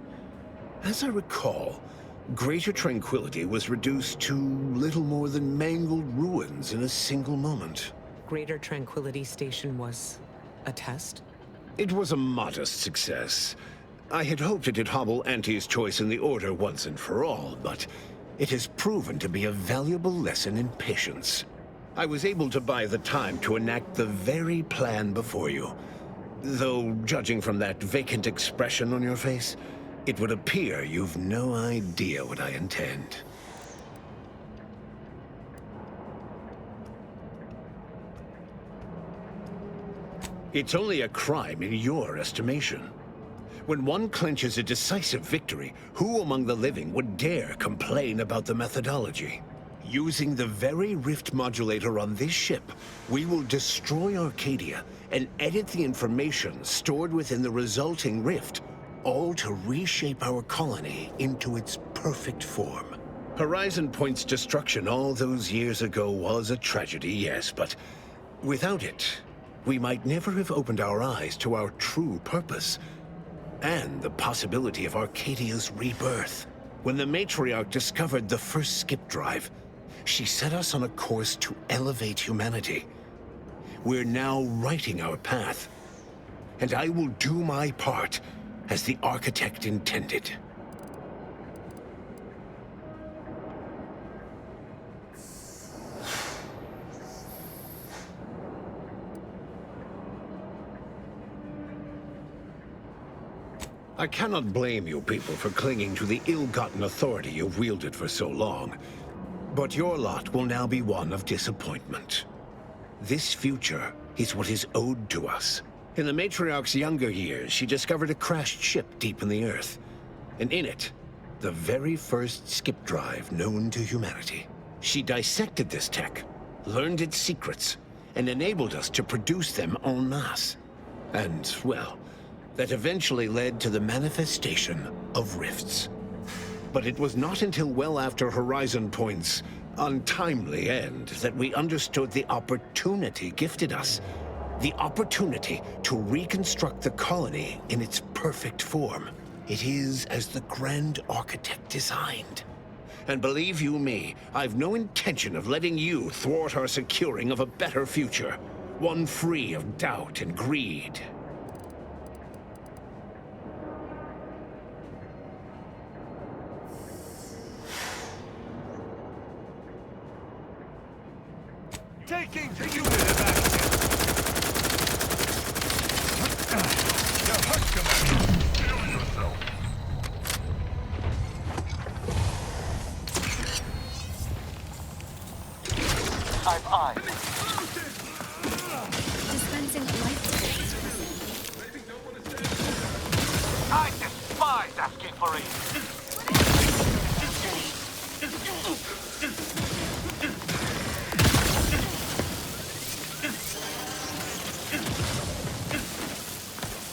As I recall, Greater Tranquility was reduced to little more than mangled ruins in a single moment. Greater Tranquility Station was a test? It was a modest success. I had hoped it'd hobble Auntie's choice in the Order once and for all, but it has proven to be a valuable lesson in patience. I was able to buy the time to enact the very plan before you. Though, judging from that vacant expression on your face, it would appear you've no idea what I intend. It's only a crime in your estimation. When one clinches a decisive victory, who among the living would dare complain about the methodology? Using the very rift modulator on this ship, we will destroy Arcadia and edit the information stored within the resulting rift, all to reshape our colony into its perfect form. Horizon Point's destruction all those years ago was a tragedy, yes, but without it, we might never have opened our eyes to our true purpose and the possibility of Arcadia's rebirth. When the matriarch discovered the first skip drive, she set us on a course to elevate humanity. We're now writing our path, and I will do my part as the architect intended. I cannot blame you people for clinging to the ill-gotten authority you've wielded for so long. But your lot will now be one of disappointment. This future is what is owed to us. In the matriarch's younger years, she discovered a crashed ship deep in the Earth. And in it, the very first skip drive known to humanity. She dissected this tech, learned its secrets, and enabled us to produce them en masse. And, well, that eventually led to the manifestation of rifts. But it was not until well after Horizon Point's untimely end that we understood the opportunity gifted us. The opportunity to reconstruct the colony in its perfect form. It is as the Grand Architect designed. And believe you me, I've no intention of letting you thwart our securing of a better future. One free of doubt and greed. Taking to unit evacuation. You're hurt, Commander. Kill yourself. I've eyes. Dispensing life support. I despise asking for aid.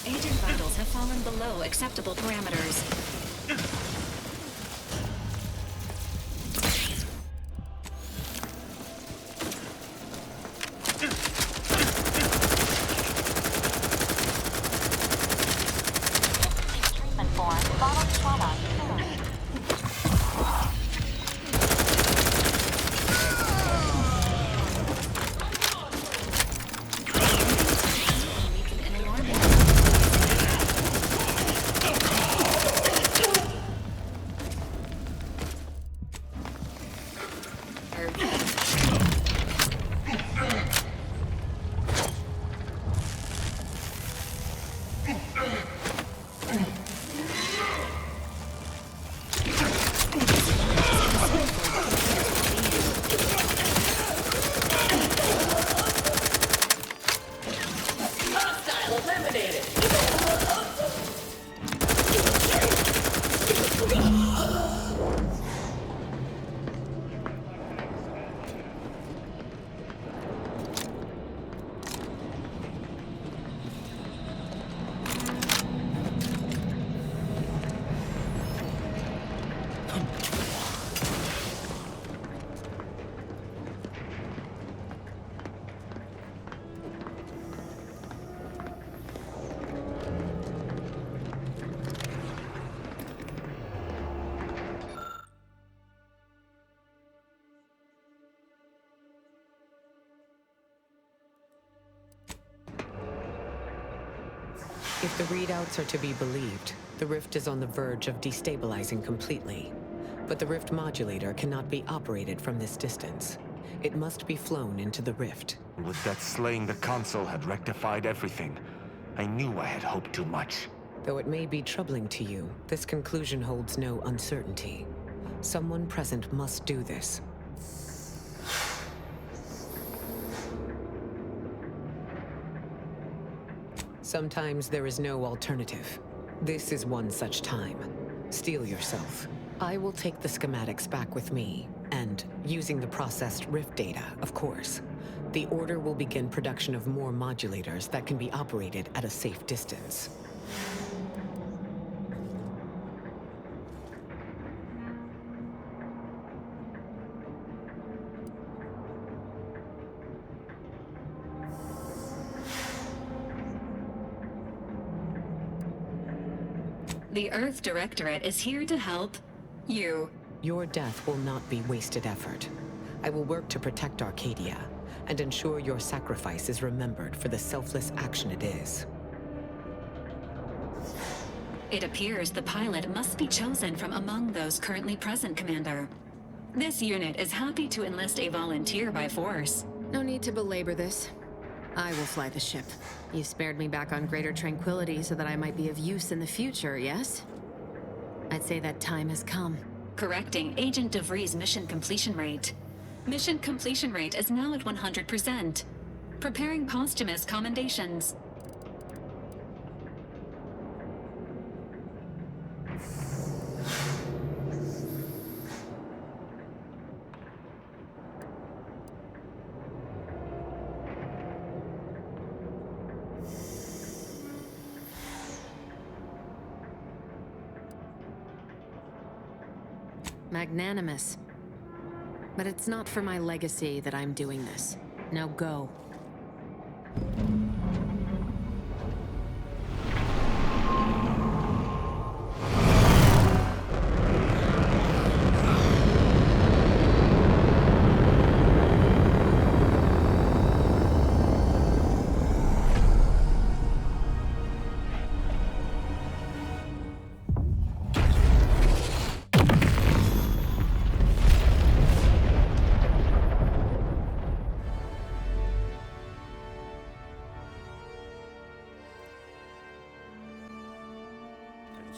Agent vitals have fallen below acceptable parameters. Treatment form, bottle trauma, If the readouts are to be believed, the rift is on the verge of destabilizing completely. But the rift modulator cannot be operated from this distance. It must be flown into the rift. Would that slaying the console had rectified everything? I knew I had hoped too much. Though it may be troubling to you, this conclusion holds no uncertainty. Someone present must do this. Sometimes there is no alternative. This is one such time. Steel yourself. I will take the schematics back with me, and, using the processed rift data, of course, the Order will begin production of more modulators that can be operated at a safe distance. The Earth Directorate is here to help you. Your death will not be wasted effort. I will work to protect Arcadia, and ensure your sacrifice is remembered for the selfless action it is. It appears the pilot must be chosen from among those currently present, Commander. This unit is happy to enlist a volunteer by force. No need to belabor this. I will fly the ship. You spared me back on Greater Tranquility so that I might be of use in the future, yes? I'd say that time has come. Correcting Agent DeVries' mission completion rate. Mission completion rate is now at 100%. Preparing posthumous commendations. Magnanimous. But it's not for my legacy that I'm doing this. Now go.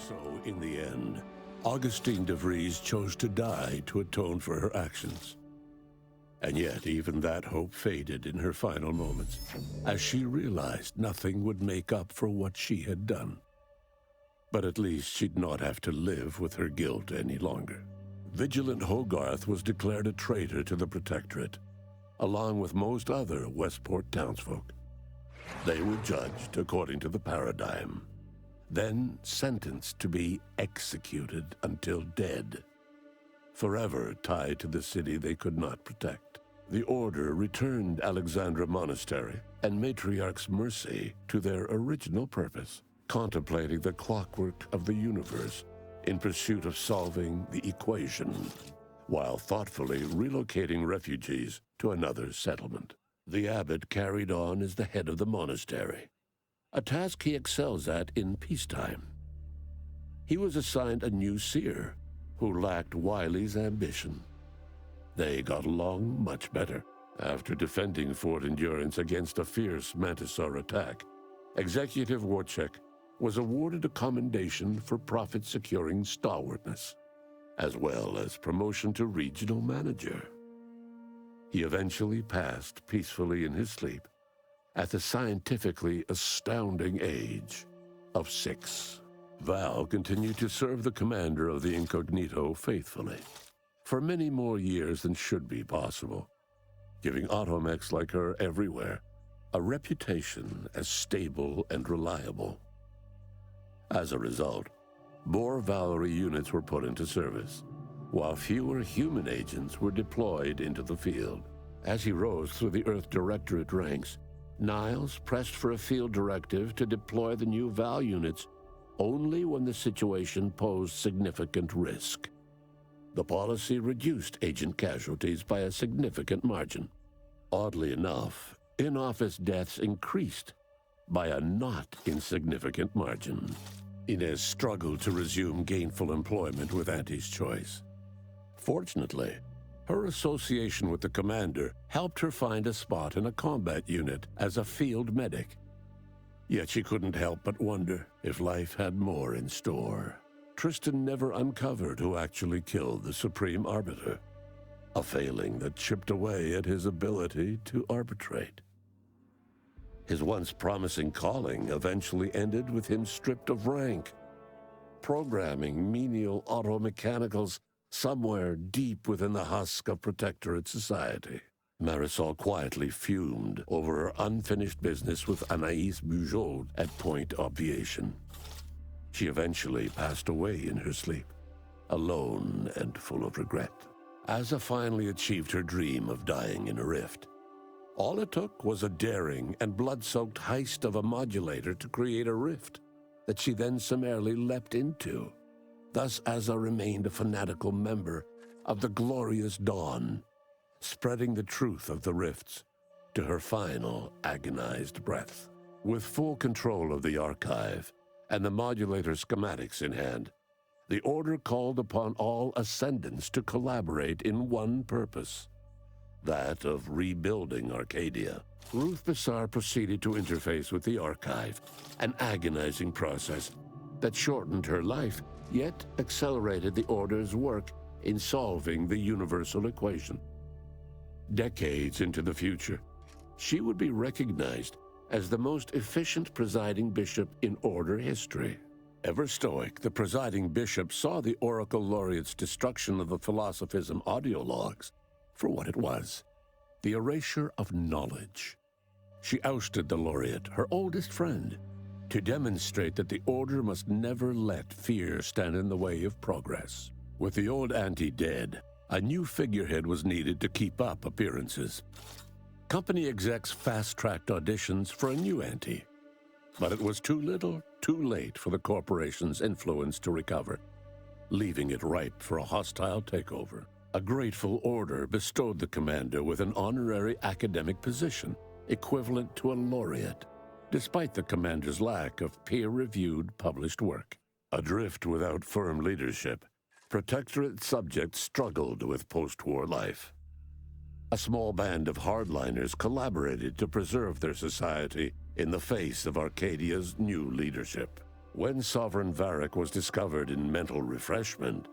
So, in the end, Augustine DeVries chose to die to atone for her actions. And yet, even that hope faded in her final moments, as she realized nothing would make up for what she had done. But at least she'd not have to live with her guilt any longer. Vigilant Hogarth was declared a traitor to the Protectorate, along with most other Westport townsfolk. They were judged according to the paradigm, then sentenced to be executed until dead, forever tied to the city they could not protect. The Order returned Alexandra Monastery and Matriarch's Mercy to their original purpose, contemplating the clockwork of the universe in pursuit of solving the equation, while thoughtfully relocating refugees to another settlement. The abbot carried on as the head of the monastery, a task he excels at in peacetime. He was assigned a new seer who lacked Wiley's ambition. They got along much better. After defending Fort Endurance against a fierce Mantisaur attack, Executive Warchek was awarded a commendation for profit-securing stalwartness, as well as promotion to regional manager. He eventually passed peacefully in his sleep at the scientifically astounding age of 6. Val continued to serve the commander of the Incognito faithfully for many more years than should be possible, giving automechs like her everywhere a reputation as stable and reliable. As a result, more Valerie units were put into service, while fewer human agents were deployed into the field. As he rose through the Earth Directorate ranks, Niles pressed for a field directive to deploy the new Val units only when the situation posed significant risk. The policy reduced agent casualties by a significant margin. Oddly enough, in-office deaths increased by a not insignificant margin. Inez struggled to resume gainful employment with Auntie's choice. Fortunately, her association with the commander helped her find a spot in a combat unit as a field medic. Yet she couldn't help but wonder if life had more in store. Tristan never uncovered who actually killed the Supreme Arbiter, a failing that chipped away at his ability to arbitrate. His once promising calling eventually ended with him stripped of rank, programming menial automechanicals somewhere deep within the husk of Protectorate society. Marisol quietly fumed over her unfinished business with Anaïs Bujold at Point Obviation. She eventually passed away in her sleep, alone and full of regret. Asa finally achieved her dream of dying in a rift. All it took was a daring and blood-soaked heist of a modulator to create a rift that she then summarily leapt into. Thus Asa remained a fanatical member of the Glorious Dawn, spreading the truth of the rifts to her final agonized breath. With full control of the archive, and the modulator schematics in hand, the Order called upon all Ascendants to collaborate in one purpose, that of rebuilding Arcadia. Ruth Bissar proceeded to interface with the Archive, an agonizing process that shortened her life, yet accelerated the Order's work in solving the universal equation. Decades into the future, she would be recognized as the most efficient presiding bishop in Order history. Ever stoic, the presiding bishop saw the Oracle Laureate's destruction of the Philosophism audio logs for what it was, the erasure of knowledge. She ousted the Laureate, her oldest friend, to demonstrate that the Order must never let fear stand in the way of progress. With the old auntie dead, a new figurehead was needed to keep up appearances. Company execs fast-tracked auditions for a new auntie. But it was too little, too late for the corporation's influence to recover, leaving it ripe for a hostile takeover. A grateful Order bestowed the commander with an honorary academic position, equivalent to a laureate, despite the commander's lack of peer-reviewed published work. Adrift without firm leadership, Protectorate subjects struggled with post-war life. A small band of hardliners collaborated to preserve their society in the face of Arcadia's new leadership. When Sovereign Varric was discovered in mental refreshment,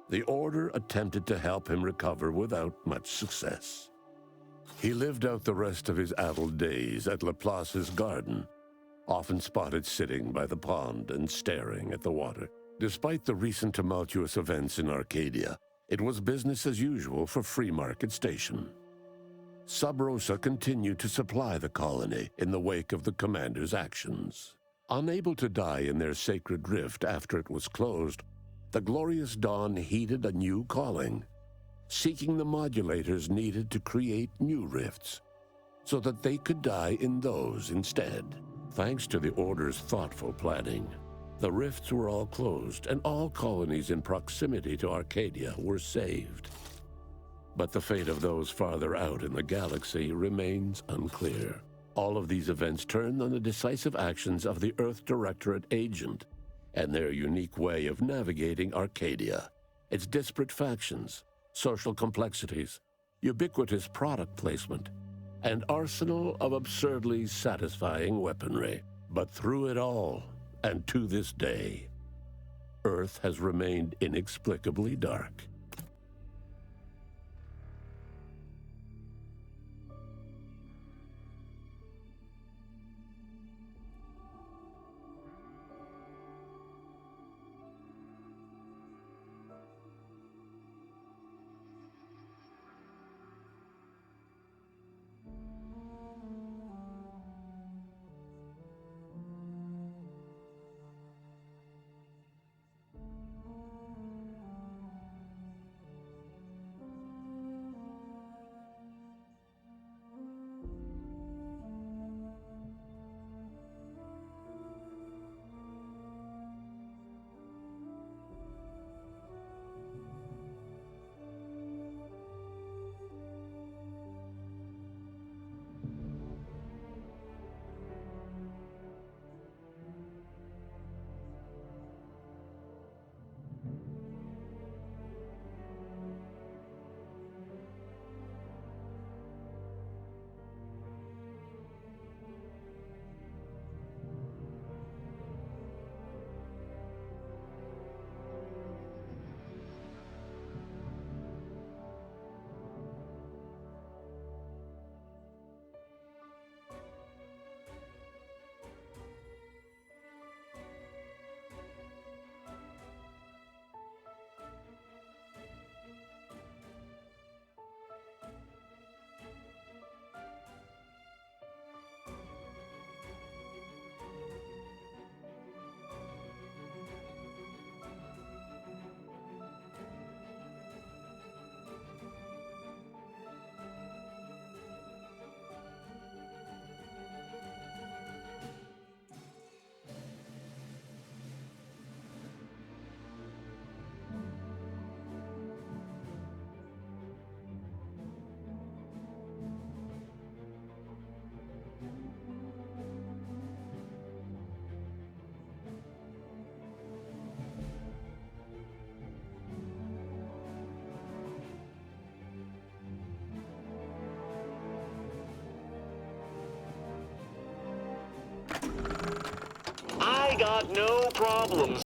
the Order attempted to help him recover without much success. He lived out the rest of his addled days at Laplace's garden, often spotted sitting by the pond and staring at the water. Despite the recent tumultuous events in Arcadia, it was business as usual for Free Market Station. Sub Rosa continued to supply the colony in the wake of the commander's actions. Unable to die in their sacred rift after it was closed, the Glorious Dawn heeded a new calling, seeking the modulators needed to create new rifts, so that they could die in those instead. Thanks to the Order's thoughtful planning, the rifts were all closed, and all colonies in proximity to Arcadia were saved. But the fate of those farther out in the galaxy remains unclear. All of these events turned on the decisive actions of the Earth Directorate agent and their unique way of navigating Arcadia, its disparate factions, social complexities, ubiquitous product placement, and arsenal of absurdly satisfying weaponry. But through it all, and to this day, Earth has remained inexplicably dark. I got no problems